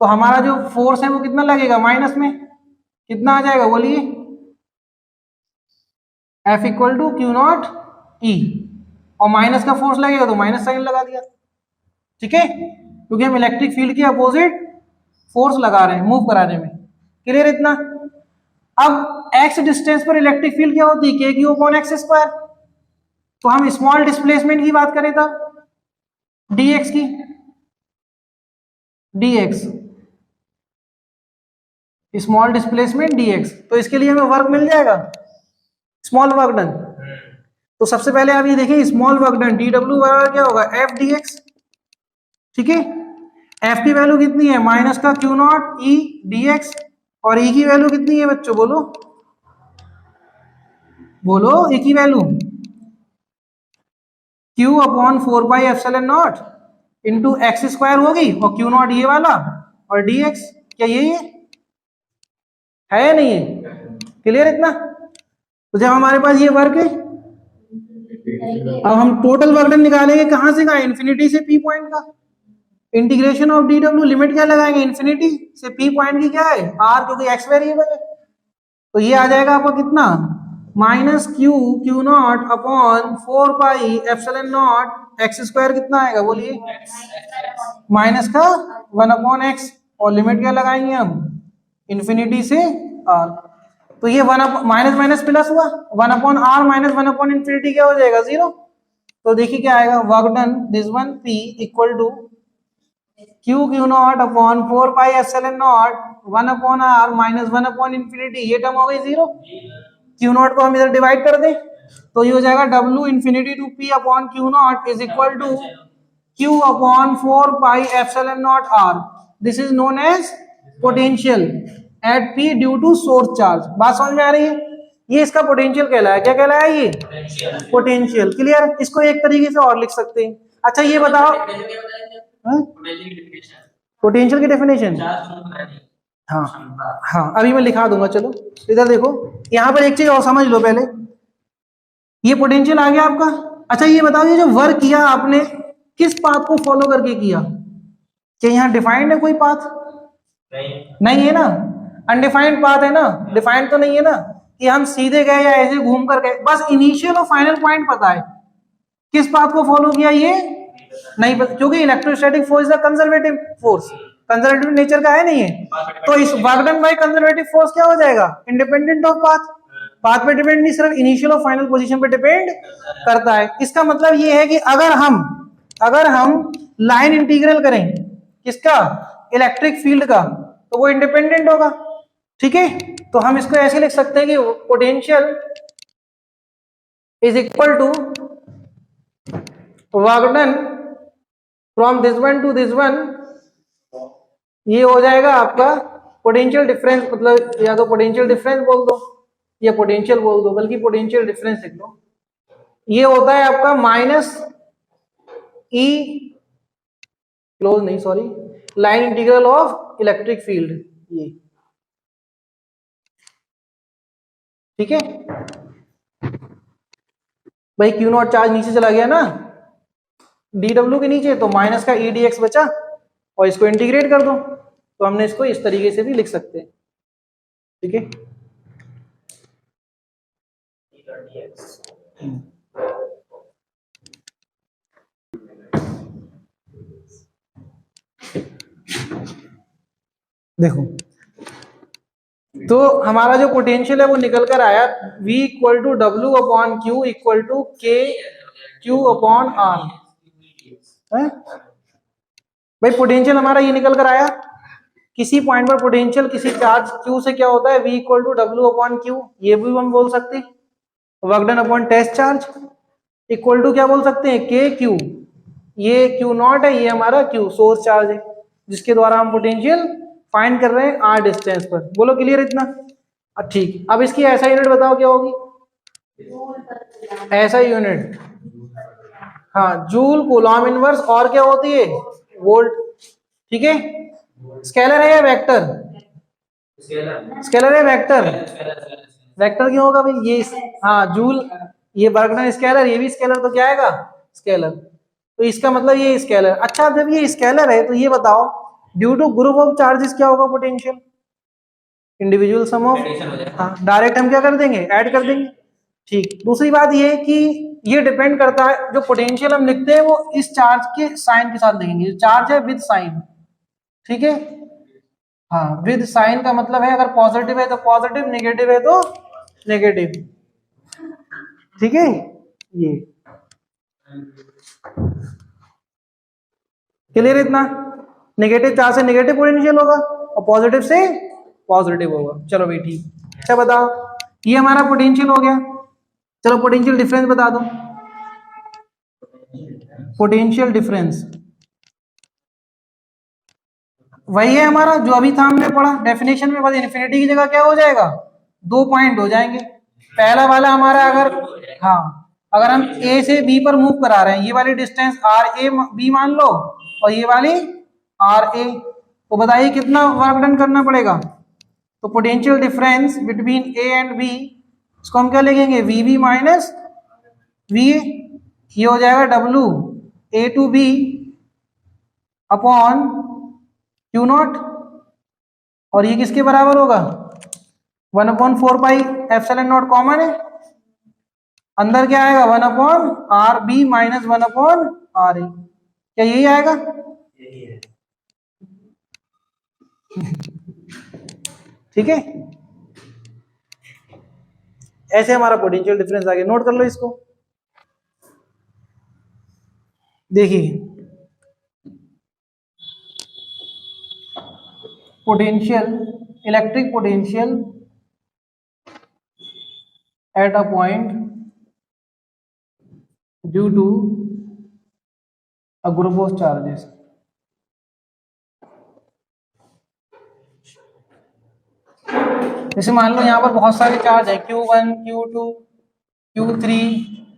तो हमारा जो फोर्स है वो कितना लगेगा? माइनस में कितना आ जाएगा बोलिए? F equal to Q naught E, और माइनस का फोर्स लगेगा तो माइनस साइन लगा दिया। ठीक है, क्योंकि हम इलेक्ट्रिक फील्ड के अपोजिट फोर्स लगा रहे हैं मूव कराने में। क्लियर इतना? अब x डिस्टेंस पर इलेक्ट्रिक फील्ड क्या होती है? के क्यू अपॉन एक्स स्क्वायर। तो हम स्मॉल डिस्प्लेसमेंट की बात करें तब dx की, dx स्मॉल डिस्प्लेसमेंट dx, तो इसके लिए हमें वर्क मिल जाएगा, स्मॉल वर्क डन। तो सबसे पहले आप ये देखिए स्मॉल वर्क डन dw बराबर क्या होगा? f dx। ठीक है, f की वैल्यू कितनी है? माइनस का क्यू नॉट ई dx, और e की वैल्यू कितनी है बच्चों? बोलो बोलो, e की value q upon 4 pi epsilon naught into x square होगी, और क्यू नॉट ये वाला, और dx क्या यही है या नहीं है? क्लियर इतना? तो जब हमारे पास ये वर्क है, अब हम टोटल वर्क डन निकालेंगे कहां से? इंफिनिटी से पी पॉइंट का। Integration of D W, limit क्या लगाएंगे? इंफिनिटी से पी पॉइंट की क्या है? आर, क्योंकि एक्स वेरिएबल है। तो ये आ जाएगा आपका कितना? Minus Q Q naught upon 4 pi epsilon not x square. कितना आएगा बोलिए? माइनस का 1 अपॉन एक्स, और लिमिट क्या लगाएंगे हम? इंफिनिटी से आर। तो ये 1 माइनस माइनस प्लस हुआ, 1 upon R minus 1 upon infinity क्या हो जाएगा? 0। तो देखिए क्या आएगा? Work done this one P equal to Q naught upon 4 pi epsilon naught 1 upon R minus 1 upon infinity, ये टर्म हो गई 0। क्यू नॉट को हम इधर डिवाइड कर दें तो ये हो जाएगा W infinity to P upon Q naught is equal to Q upon 4 pi epsilon naught R. This is known as potential at P due to source charge. बात समझ में आ रही है? ये इसका पोटेंशियल कहलाया। क्या कहलाया ये? पोटेंशियल। क्लियर? इसको एक तरीके से और लिख सकते हैं। अच्छा ये बताओ, पोटेंशियल की डेफिनेशन, हाँ हाँ अभी मैं लिखा दूंगा। चलो इधर देखो, यहां पर एक चीज और समझ लो पहले। ये पोटेंशियल आ गया आपका। अच्छा ये बताओ, ये जो वर्क किया आपने किस पाथ को फॉलो करके किया? क्या यहाँ डिफाइंड है कोई पाथ? नहीं है ना, अनडिफाइंड पाथ है ना, डिफाइंड तो नहीं है ना कि हम सीधे गए या ऐसे घूम कर गए। बस इनिशियल और फाइनल पॉइंट पता है, किस पाथ को फॉलो किया ये नहीं पता, क्योंकि electrostatic force is conservative force, conservative nature का है नहीं है। तो इस work done by conservative force क्या हो जाएगा? Independent of path. पाथ पे डिपेंड नहीं, सिर्फ इनिशियल और फाइनल पोजीशन पे डिपेंड करता है। इसका मतलब ये है कि अगर हम लाइन इंटीग्रल करें किसका? इलेक्ट्रिक फील्ड का, तो वो इंडिपेंडेंट होगा। ठीक है, तो हम इसको ऐसे लिख सकते हैं कि potential is equal to work done from this one to this one. ये हो जाएगा आपका पोटेंशियल डिफरेंस, मतलब या तो पोटेंशियल डिफरेंस बोल दो या पोटेंशियल बोल दो, बल्कि पोटेंशियल डिफरेंस लिख लो। ये होता है आपका माइनस ई क्लोज नहीं sorry line integral of electric field. ये ठीक है भाई, क्यू नॉट चार्ज नीचे चला गया ना डी डब्ल्यू के नीचे, तो माइनस का ई डी एक्स बचा, और इसको इंटीग्रेट कर दो, तो हमने इसको इस तरीके से भी लिख सकते हैं। ठीक है, देखो तो हमारा जो पोटेंशियल है वो निकल कर आया V equal to W upon Q equal to K Q upon R. है? भाई पोटेंशियल हमारा ये निकल कर आया, किसी पॉइंट पर पोटेंशियल किसी चार्ज Q से क्या होता है, V इक्वल टू W/Q, ये भी हम बोल सकते हैं। Work done upon test charge equal to क्या बोल सकते हैं, KQ, ये Q0 है, ये हमारा Q सोर्स चार्ज है, जिसके द्वारा हम पोटेंशियल फाइंड कर रहे हैं R डिस्टेंस पर। बोलो क्लियर इतना? ठीक, अब इसकी ऐसा यूनिट बताओ क्या होगी, ऐसा यूनिट, हाँ, जूल कूलॉम इनवर्स, और क्या होती है, वोल्ट। ठीक है, स्केलर है या वेक्टर, स्केलर है वेक्टर, वेक्टर क्यों होगा भाई, ये हाँ जूल, ये वर्क डन स्केलर, ये भी स्केलर, तो क्या आएगा स्केलर, तो इसका मतलब ये स्केलर। अच्छा, जब ये स्केलर है तो ये बताओ due to group of charges क्या होगा पोटेंशियल, इंडिविजुअल सम ऑफ, हाँ डायरेक्ट हम क्या कर देंगे, ऐड कर देंगे। ठीक, दूसरी बात ये कि ये डिपेंड करता है, जो पोटेंशियल हम लिखते हैं वो इस चार्ज के साइन के साथ लिखेंगे, चार्ज है विद साइन, ठीक है, हाँ विद साइन का मतलब है अगर पॉजिटिव है तो पॉजिटिव, नेगेटिव है तो नेगेटिव, ठीक है। ये क्लियर इतना, नेगेटिव चार्ज से नेगेटिव पोटेंशियल होगा और पॉजिटिव से पॉजिटिव होगा। चलो भाई ठीक, अच्छा बताओ, ये हमारा पोटेंशियल हो गया, चलो पोटेंशियल डिफरेंस बता दो, पोटेंशियल डिफरेंस वही है हमारा जो अभी था हमने पढ़ा डेफिनेशन में, बस इन्फिनिटी की जगह क्या हो जाएगा, 2 पॉइंट हो जाएंगे। पहला वाला हमारा अगर, हाँ अगर हम A से B पर मूव करा रहे हैं, ये वाली डिस्टेंस RA/B मान लो और ये वाली RA, तो बताइए कितना वर्क डन करना पड़ेगा, तो potential difference between A and B, इसको हम क्या लिखेंगे, VB माइनस VA, ये हो जाएगा WA to B upon Q0, और ये किसके बराबर होगा, 1/4πε0 कॉमन है, अंदर क्या आएगा 1/RB माइनस 1/RA, क्या यही आएगा, ठीक है। ऐसे हमारा पोटेंशियल डिफरेंस आ गया, नोट कर लो इसको। देखिए potential, electric potential at a point due to a group of charges, जैसे मान लो यहाँ पर बहुत सारे चार्ज है Q1, Q2, Q3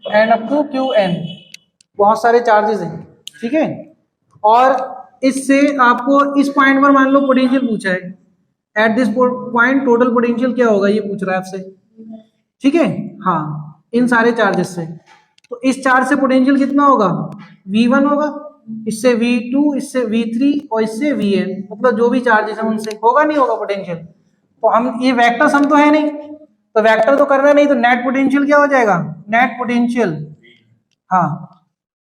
and up to Qn, बहुत सारे चार्जेस हैं, ठीक है। और इससे आपको इस पॉइंट पर मान लो पोटेंशियल पूछा है, at this point total potential क्या होगा, ये पूछ रहा है आपसे, ठीक है, हाँ इन सारे चार्जेस से, तो इस चार्ज से पोटेंशियल कितना होगा, V1 होगा, इससे V2, इससे V3 और इससे Vn, मतलब जो भी चार्जेस हैं उनसे होगा, नहीं होगा पोटेंशियल, तो हम ये वेक्टर सम तो है नहीं, तो वेक्टर तो करना नहीं, तो नेट पोटेंशियल क्या हो जाएगा, नेट पोटेंशियल, हाँ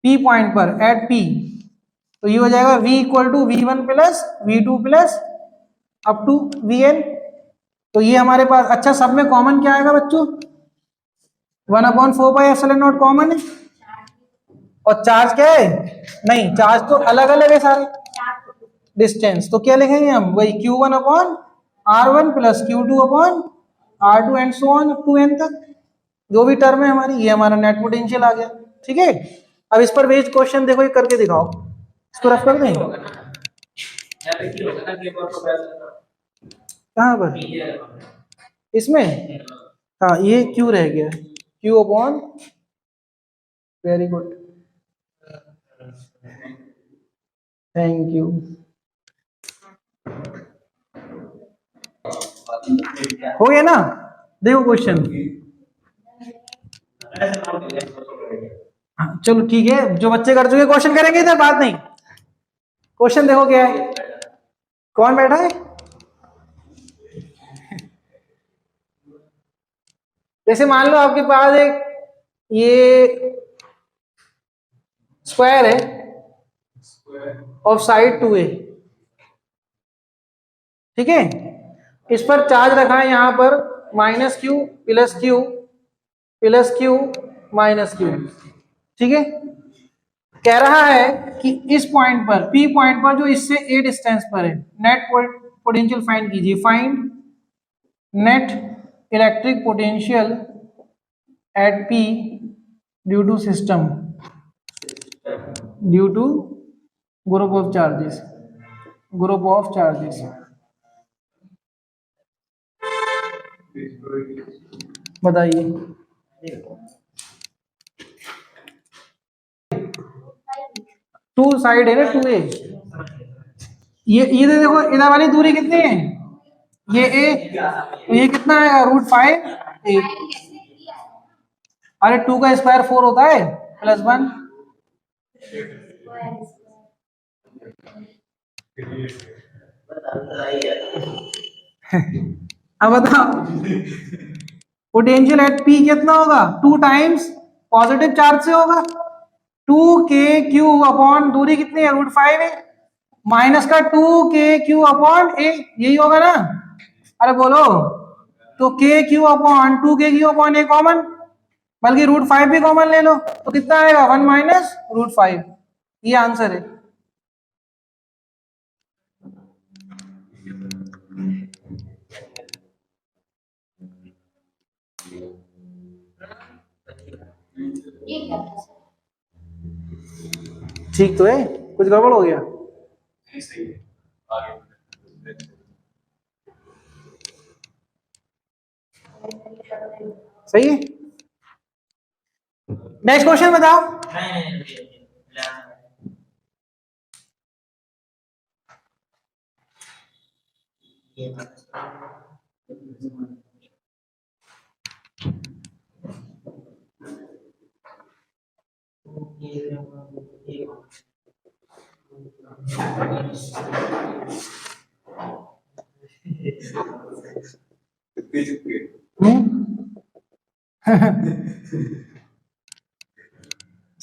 P पॉइंट पर एट P, तो ये हो जाएगा V equal to V1 plus V2 plus up to Vn, तो ये हमारे पास, अच्छा सब में कॉमन क्या आएगा बच्चों, 1/4πε0 कॉमन है, और चार्ज क्या है, नहीं चार्ज तो अलग अलग है सारे, डिस्टेंस तो क्या लिखेंगे हम, वही Q1/R1 plus Q2/R2 and so on up to n तक, जो भी टर्म है हमारी, ये हमारा नेट पोटेंशियल आ गया, ठीक है। अब इस पर बेस्ड क्वेश्चन देखो, ये करके दिखाओ, इसको रफ कर दें, कहाँ पर, इसमें, हाँ ये Q रह गया, Q upon, very good, thank you. हो गया ना, देखो क्वेश्चन, हाँ चलो ठीक है, जो बच्चे कर चुके क्वेश्चन करेंगे इधर, बात नहीं, क्वेश्चन देखो क्या है, कौन बैठा है, जैसे मान लो आपके पास एक ये स्क्वायर है ऑफ साइड 2a, ठीक है, इस पर चार्ज रखा है यहां पर -Q plus Q plus Q minus Q, ठीक है। कह रहा है कि इस पॉइंट पर P पॉइंट पर जो इससे A डिस्टेंस पर है नेट पोटेंशियल फाइंड कीजिए। Find net electric potential at P due to system due to group of charges बताइए। टू साइड है ना 2A। ये देखो इधर वाली दूरी कितनी है ये A, तो ये कितना आएगा √5A। अरे 2 का स्क्वायर 4 होता है +1। अब बताओ पोटेंशियल एट P कितना होगा 2 टाइम्स पॉजिटिव चार्ज से होगा 2kq अपॉन दूरी कितनी है √5 माइनस का 2kq अपॉन A, यही होगा ना। अरे बोलो तो kq upon 2kq upon A common, बल्कि √5 भी कॉमन ले लो तो कितना आएगा 1 माइनस √5। ये आंसर है। ठीक तो है, कुछ गड़बड़ हो गया? सही है। नेक्स्ट क्वेश्चन बताओ।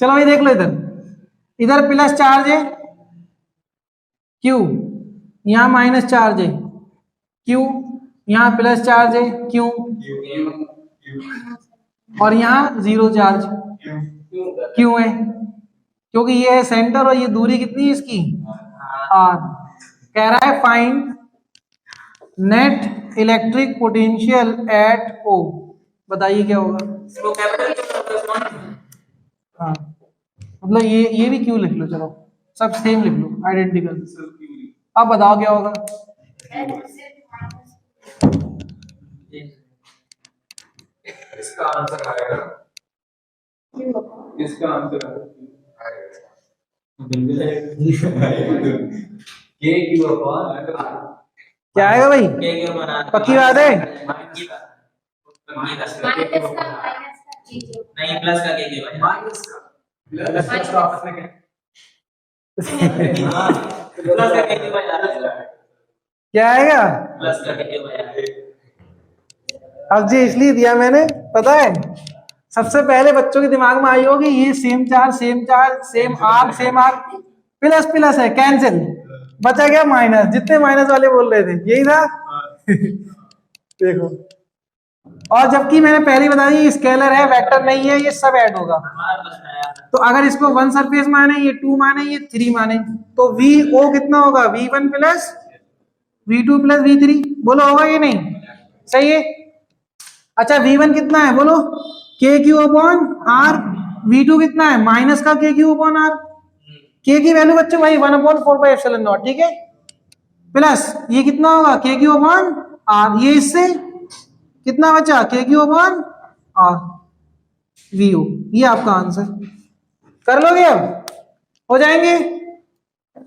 चलो भाई देख लो इधर, इधर प्लस चार्ज है Q, यहाँ माइनस चार्ज है Q, यहाँ प्लस चार्ज है Q, और यहाँ जीरो चार्ज क्यों है? क्योंकि ये है सेंटर और ये दूरी कितनी है इसकी R। कह रहा है find net electric potential eight O। बताइए क्या होगा। हाँ मतलब ये भी क्यों लिख लो, चलो सब सेम लिख लो आइडेंटिकल। अब बताओ क्या होगा। इसका आंसर आएगा, इसका आंसर क्या आएगा भाई, पक्की बात है? नहीं प्लस का के माइनस का प्लस का आपस में क्या प्लस का के क्या आएगा? प्लस का के अब जी इसलिए दिया मैंने, पता है सबसे पहले बच्चों के दिमाग में आई होगी ये same charge same R plus plus है कैंसिल, बचा गया माइनस, जितने माइनस वाले बोल रहे थे यही था। देखो, और जबकि मैंने पहले ही बता दी स्केलर है वेक्टर नहीं है, ये सब ऐड होगा। तो अगर इसको 1 सरफेस माने, ये 2 माने, ये 3 माने, तो VO कितना होगा V1 plus V2 plus V3, बोलो होगा ये नहीं? सही है। अच्छा V1 कितना है बोलो, KQ अपॉन R। V2 कितना है माइनस का KQ अपॉन R। K की वैल्यू बच्चों भाई 1/4πε0, ठीक है। प्लस ये कितना होगा KQ अपॉन R, ये इससे कितना बचा KQ अपॉन R VO। ये आपका आंसर, कर लोगे अब, हो जाएंगे।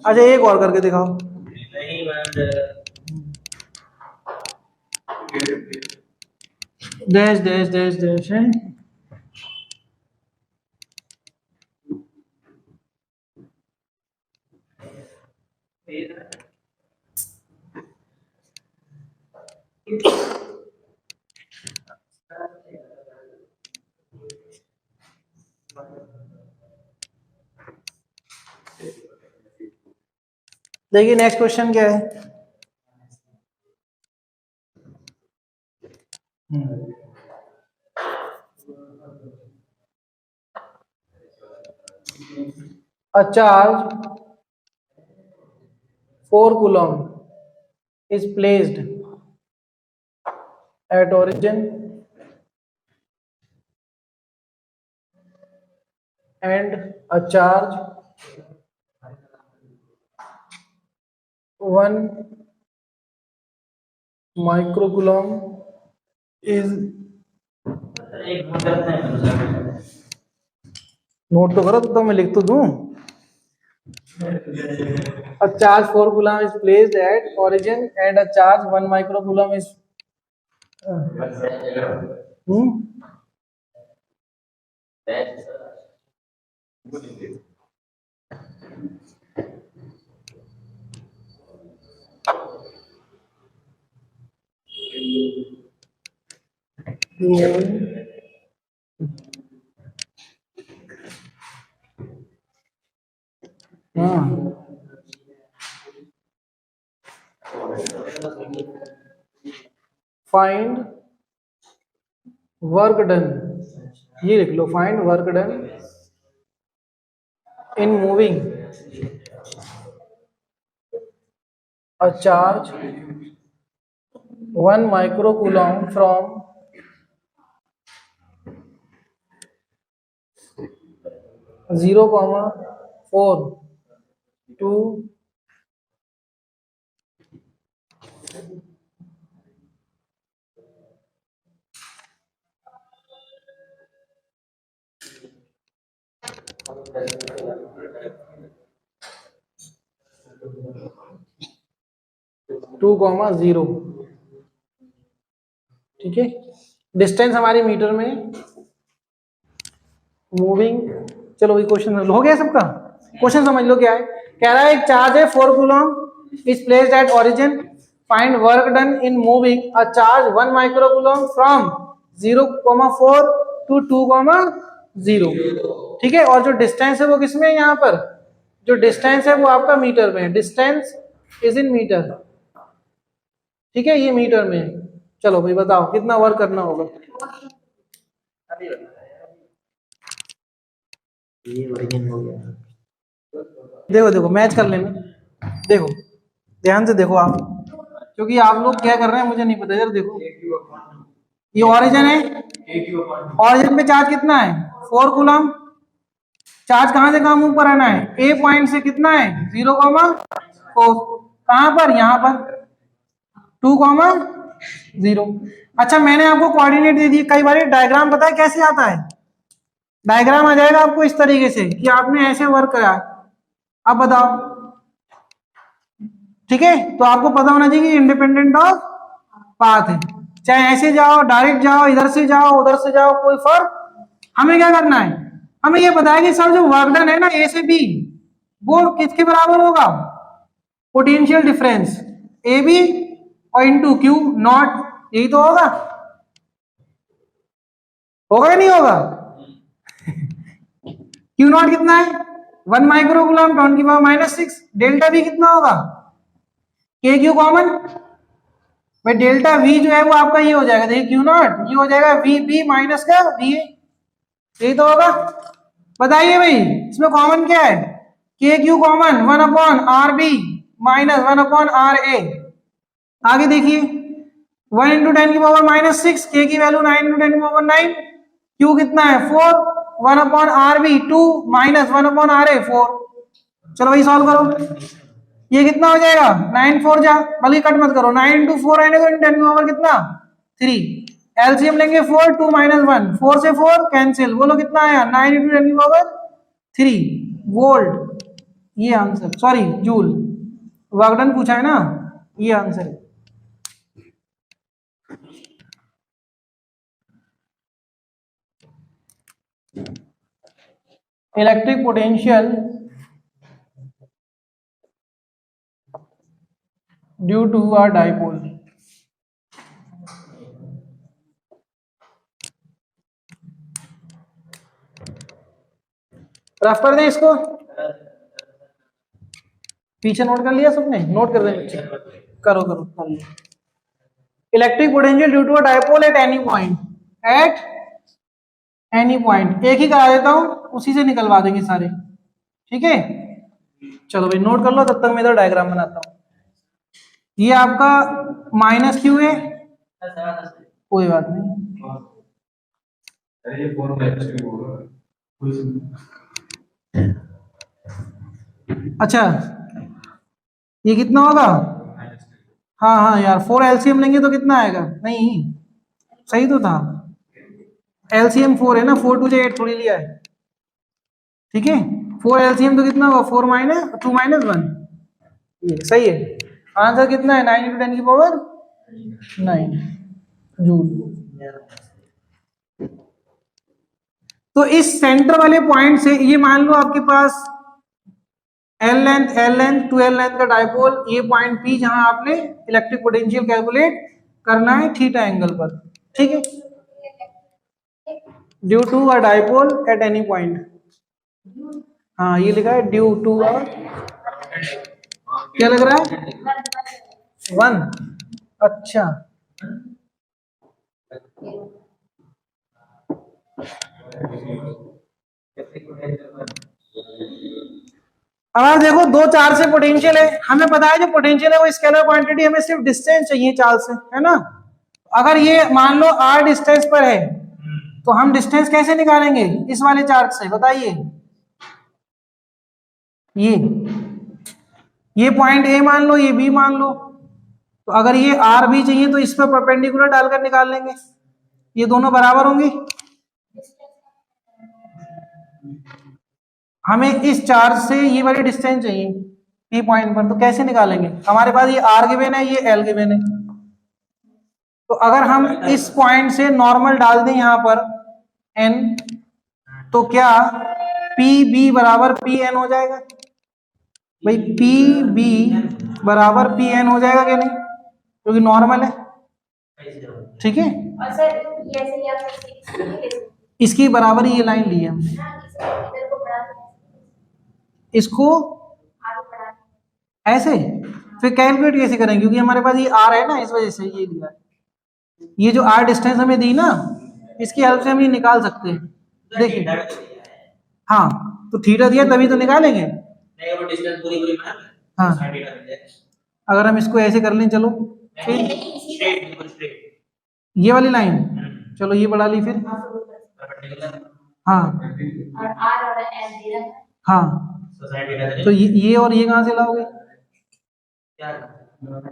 अच्छा एक और करके दिखाओ। डैश डैश डैश डैश है। देखिए नेक्स्ट क्वेश्चन क्या है। a charge 4 coulomb is placed at origin and a charge 1 microcoulomb is एक नोट करते हैं नोट तो करो तो मैं लिख तो दूं a charge 4 coulomb is placed at origin and a charge 1 microcoulomb is hmm? हाँ फाइंड वर्क डन, ये लिख लो, find work done in moving a charge 1 microcoulomb from 0,4 to 2,0। ठीक है, डिस्टेंस हमारी मीटर में, मूविंग, चलो ये क्वेश्चन हो गया सबका। क्वेश्चन समझ लो क्या है, कह रहा है एक चार्ज है 4 coulomb is placed at origin, find work done in moving a charge 1 microcoulomb from 0,4 to 2,0। ठीक है, और जो डिस्टेंस है वो किसमें है, यहाँ पर जो डिस्टेंस है वो आपका मीटर में है, डिस्टेंस इज इन मीटर। ठीक है, ये मीटर में है। चलो भाई बताओ कितना वर्क करना होगा। ये ओरिजिन हो गया। देखो देखो मैच कर लेना, देखो ध्यान से देखो आप, क्योंकि आप लोग क्या कर रहे हैं मुझे नहीं पता। यार देखो ये ओरिजिन है, ओरिजिन पे चार्ज कितना है 4 कूलम, चार्ज कहां से कहां मूव कराना है, ए पॉइंट से कितना है 0,4, कहां पर, यहाँ पर 2,0। अच्छा मैंने आपको कोऑर्डिनेट दे दिए, कई बार डायग्राम पता है कैसे आता है, डायग्राम आ जाएगा आपको इस तरीके से कि आपने ऐसे वर्क करा। अब बताओ, ठीक है, तो आपको पता होना चाहिए कि इंडिपेंडेंट ऑफ पाथ है, चाहे ऐसे जाओ, डायरेक्ट जाओ, इधर से जाओ, उधर से जाओ, कोई फर्क। हमें क्या करना है, हमें ये बताया कि सर जो वर्क डन है ना ए से बी, वो किसके बराबर होगा, पोटेंशियल डिफरेंस ए बी और इंटू क्यू नॉट, यही तो होगा, होगा या नहीं होगा। क्यू नॉट कितना है 1 माइक्रोकूलम 10⁻⁻⁶, डेल्टा बी कितना होगा, के क्यू कॉमन, भाई डेल्टा वी जो है वो आपका ये हो जाएगा, देखिए क्यू नॉट ये हो जाएगा वी बी माइनस का वी ए, यही तो होगा। बताइए भाई इसमें कॉमन क्या है, के Q common 1/RB minus 1/RA। आगे देखिए 1 × 10⁻⁻⁶, के की वैल्यू 9 × 10⁻⁹, क्यू कितना है 4, 1/RB 2 माइनस 1/RA 4। चलो भाई सॉल्व करो, ये कितना हो जाएगा 9 4 जा, बल्कि कट मत करो, 9 × 4 आएगा तो 10 कितना 3, एलसीएम लेंगे 4 2 माइनस 1, 4 से 4 कैंसिल, बोलो कितना आया 9 × 10⁻³ वोल्ट। ये आंसर, सॉरी जूल, वर्कडन पूछा है ना, ये आंसर है। Electric potential due to a dipole, rough कर दे इसको, पीछे नोट कर लिया सबने, नोट कर दे बच्चे, करो करो कर लो। Electric potential due to a dipole at any point, at any point, एक ही करा देता हूं उसी से निकलवा देंगे सारे। ठीक है, चलो भाई नोट कर लो, तब तक मैं इधर डायग्राम बनाता हूँ। ये आपका माइनस क्यू है, कोई बात नहीं। अरे ये 4 माइनस क्यू होगा अच्छा ये कितना होगा? हाँ हाँ यार 4 एलसीएम लेंगे तो कितना आएगा? नहीं सही तो था, एलसीएम 4 है ना, 4 2 8 थोड़ी लिया है, ठीक है। 4 एलसीएम तो कितना होगा? 4 माइनस 2 माइनस 1, ये सही है। आंसर कितना है? 9 × 10 की पावर 9 जूल। तो इस सेंटर वाले पॉइंट से ये मान लो आपके पास एल लेंथ 12 लेंथ का डायपोल, ये पॉइंट पी जहां आपने इलेक्ट्रिक पोटेंशियल कैलकुलेट करना है थीटा एंगल पर, ठीक है, due to a dipole at any point. हाँ ये लिखा है ड्यू टू अ, क्या लग रहा है 1, अच्छा अब देखो 2 चार्ज से पोटेंशियल है, हमें पता है जो पोटेंशियल है वो स्केलर क्वांटिटी, हमें सिर्फ डिस्टेंस चाहिए चार्ज से, है ना। अगर ये मान लो r डिस्टेंस पर है तो हम डिस्टेंस कैसे निकालेंगे इस वाले चार्ज से, बताइए। ये पॉइंट ए मान लो, ये बी मान लो, तो अगर ये आर भी चाहिए तो इस पर परपेंडिकुलर डालकर निकाल लेंगे, ये दोनों बराबर होंगे। हमें इस चार्ज से ये वाली डिस्टेंस चाहिए पी पॉइंट पर, तो कैसे निकालेंगे? हमारे पास ये आर गिवन है, ये एल गिवन है, तो अगर हम इस पॉइंट से नॉर्मल डाल दें यहां पर एन, तो क्या पी बी बराबर पी एन हो जाएगा? भाई पी बी बराबर पी एन हो जाएगा क्या नहीं, क्योंकि नॉर्मल है, ठीक है। और सर ये ऐसे ही आप इसकी बराबर ये लाइन ली है हमने, इधर को बढ़ा इसको आगे बढ़ा ऐसे फिर कैलकुलेट कैसे करेंगे, क्योंकि हमारे पास ये आर है ना, इस वजह से ये लिया है। ये जो आर डिस्टेंस हमें दी ना, इसकी हेल्प से हम ये निकाल सकते हैं, देखिए। हाँ तो थीटा दिया तभी तो निकालेंगे। नहीं वो डिस्टेंस पूरी पूरी बना हाँ साइड थीटा मिल जाए, अगर हम इसको ऐसे कर लें, चलो फिर स्ट्रेट बिल्कुल स्ट्रेट ये वाली लाइन, चलो ये बढ़ा ली फिर, परपेंडिकुलर हाँ और आर और एल दे रहा है। हाँ, सोसाइटी का तो ये और ये कहाँ से लाओगे? क्या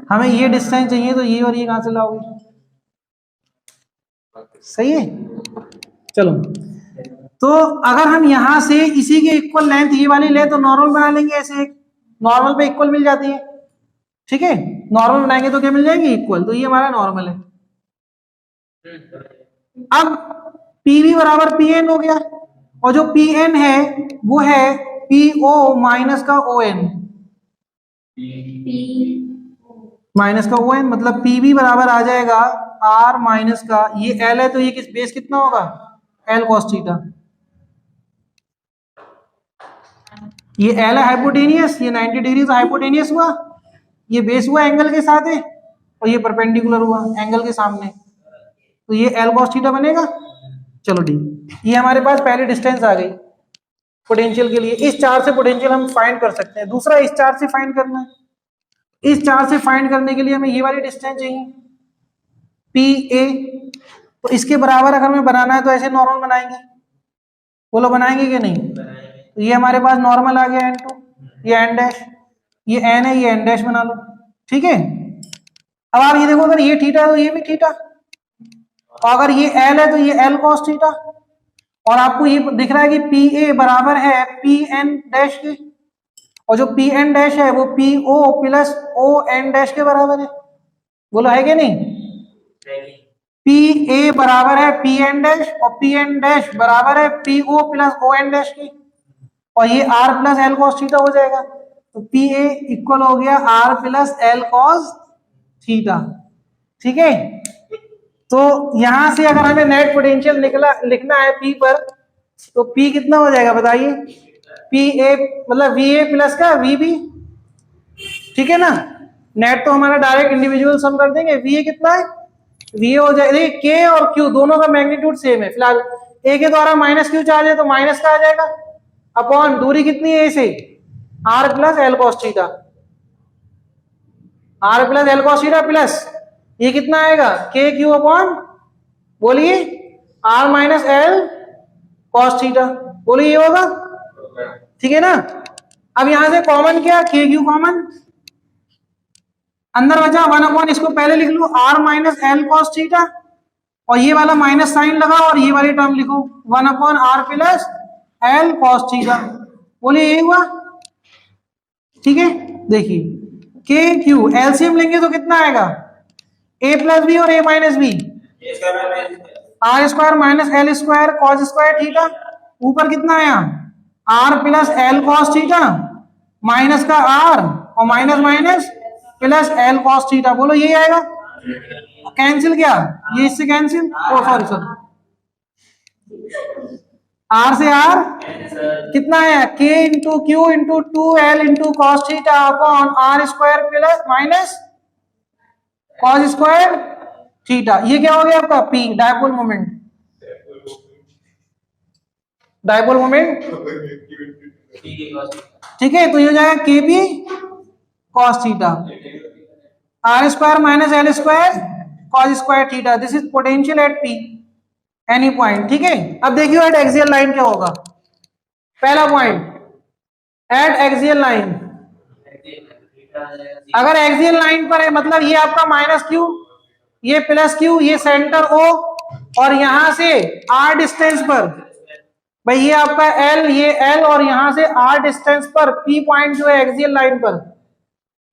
हमें ये डिस्टेंस चाहिए, तो ये और ये कहाँ से लाओगे? सही है, चलो। तो अगर हम यहां से इसी के इक्वल लेंथ ये वाली ले तो नॉर्मल बना लेंगे, ऐसे एक नॉर्मल पे इक्वल मिल जाती है, ठीक है। नॉर्मल बनाएंगे तो क्या मिल जाएगी? इक्वल, तो ये हमारा नॉर्मल है। अब पी वी बराबर पी एन हो गया, और जो पी एन है वो है पी ओ माइनस का ओ एन, माइनस का ओ एन, मतलब पी वी बराबर आ जाएगा आर माइनस का, ये एल है तो ये किस बेस कितना होगा? L cos theta. ये एल है हाइपोटेनियस, ये 90 डिग्री तो हाइपोटेनियस हुआ, ये बेस हुआ एंगल के साथ है, और ये परपेंडिकुलर हुआ एंगल के सामने, तो ये एल कॉस थीटा बनेगा। चलो ठीक, ये हमारे पास पहले डिस्टेंस आ गई पोटेंशियल के लिए। इस चार्ज से पोटेंशियल हम फाइंड कर सकते हैं। दूसरा इस चार्ज से फाइंड करना है, इस चार्ज से फाइंड करने के लिए हमें ये वाली डिस्टेंस चाहिए पी ए, तो इसके बराबर अगर हमें बनाना है तो ऐसे नॉर्मल बनाएंगे, बोलो बनाएंगे कि नहीं? तो ये हमारे पास नॉर्मल आ गया n2, ये n डैश, ये n है, ये n डैश बना लो, ठीक है। अब आप ये देखो, अगर ये थीटा है तो ये भी थीटा, और अगर ये l है तो ये l cos थीटा, और आपको ये दिख रहा है कि पी ए बराबर है पी एन डैश के, और जो पी एन डैश है वो P O plus O N dash के बराबर है, बोलो है कि नहीं? पी ए बराबर है पी एन डैश, और पी एन डैश बराबर है P O plus O N dash की, और ये R plus L cos theta हो जाएगा, तो पी ए इक्वल हो गया R plus L cos theta, ठीक है। तो यहां से अगर हमें नेट पोटेंशियल लिखना है पी पर, तो पी कितना हो जाएगा बताइए? पी ए मतलब वी ए प्लस का वी बी, ठीक है ना। नेट तो हमारा डायरेक्ट इंडिविजुअल सम कर देंगे, वी ए कितना है? वी ए हो जाएगा, के और क्यू दोनों का मैग्नीट्यूड सेम है, फिलहाल ए के द्वारा माइनस क्यू चार्ज है तो माइनस का आ जाएगा, अपॉन दूरी कितनी है ए से, R plus L cos theta, R plus L cos theta plus ये कितना आएगा के क्यू अपॉन, बोलिए R minus L cos theta, बोलिए ये होगा, ठीक है ना। अब यहां से कॉमन क्या, के क्यू कॉमन, अंदर बचा 1 इसको पहले लिख लो r minus L cos theta, और ये वाला माइनस साइन लगा और ये वाली टर्म लिखो 1/r plus L cos theta, बोलिए ये हुआ, ठीक है। देखिए के क्यू एलसीएम लेंगे तो कितना आएगा, ए प्लस बी और a minus b, r square minus L square cos square theta, ऊपर कितना आया r plus L cos theta minus का आर और minus minus plus L cos theta, बोलो यही आएगा, कैंसिल क्या, ये इससे cancel, oh sorry sorry, r से आर कितना है के into q into 2l into cos theta upon are square plus minus cos square theta, ये क्या हो गया आपका P, dipole moment, dipole moment, ठीक है। तो ये हो जाएगा K P cos theta, R square minus L square cos square theta, this is potential at P any point, ठीक है। अब देखियो एट एक्सियल लाइन क्या होगा, पहला पॉइंट एट एक्सियल लाइन, अगर एक्सियल लाइन पर है मतलब ये आपका माइनस क्यू, ये प्लस क्यू, ये सेंटर ओ, और यहां से आर डिस्टेंस पर भाई ये आपका एल, ये एल, और यहां से आर डिस्टेंस पर पी पॉइंट जो है एक्सियल लाइन पर,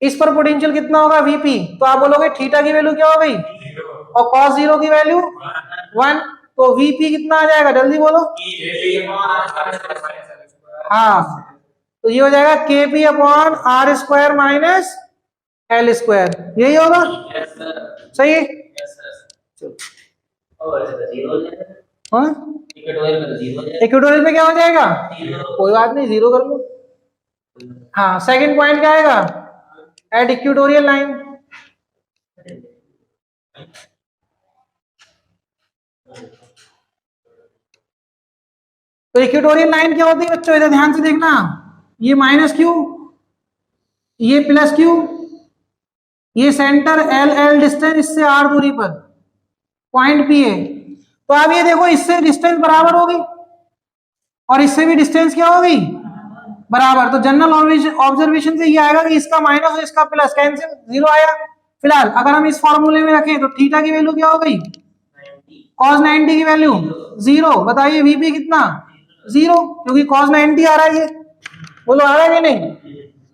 इस पर पोटेंशियल कितना होगा वीपी, तो आप बोलोगे थीटा की वैल्यू क्या हो गई और cos 0 की वैल्यू 1, तो वीपी कितना आ जाएगा जल्दी बोलो, हाँ तो ये हो जाएगा K P upon are square minus L square, यही होगा, सही है। हाँ इक्वेटोरियल में क्या हो जाएगा, कोई बात नहीं जीरो कर लो, हाँ सेकंड पॉइंट क्या आएगा एट इक्वेटोरियल लाइन, तो इक्वेटोरियल लाइन क्या होती है बच्चों, इधर ध्यान से देखना, ये माइनस क्यू, ये प्लस क्यू, ये सेंटर एल एल डिस्टेंस इससे आर दूरी पर पॉइंट पी है, तो आप ये देखो इससे डिस्टेंस बराबर होगी और इससे भी डिस्टेंस क्या होगी बराबर, तो जनरल ऑब्जर्वेशन से ये आएगा कि इसका माइनस और इसका प्लस कैंसिल, जीरो आया। फिलहाल अगर हम इस फॉर्मूले में रखें तो थीटा की वैल्यू क्या हो गई, cos 90 की वैल्यू जीरो, बताइए वीपी कितना जीरो, क्योंकि cos 90 आ रहा है, ये बोलो आ रहा है कि नहीं,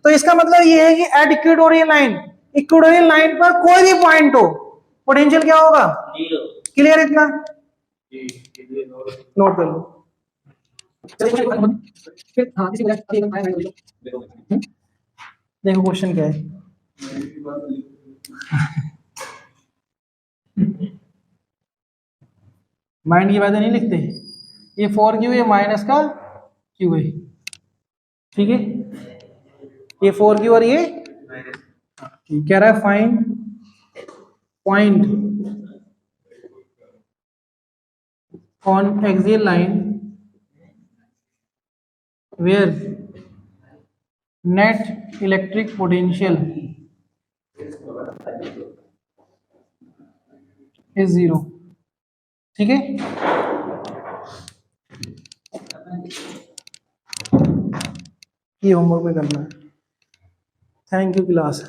तो इसका मतलब ये है कि at equatorial line, equatorial line पर कोई भी पॉइंट हो पोटेंशियल क्या होगा, क्लियर, इतना नोट कर लो। देखो क्वेश्चन क्या है, माइंड की बातें नहीं लिखते, ये 4q ये माइनस का q है, ठीक है, ये 4q और ये कह रहा है find point on axial line where net electric potential is 0, ठीक है। ये होमवर्क पे करना है, थैंक यू क्लास।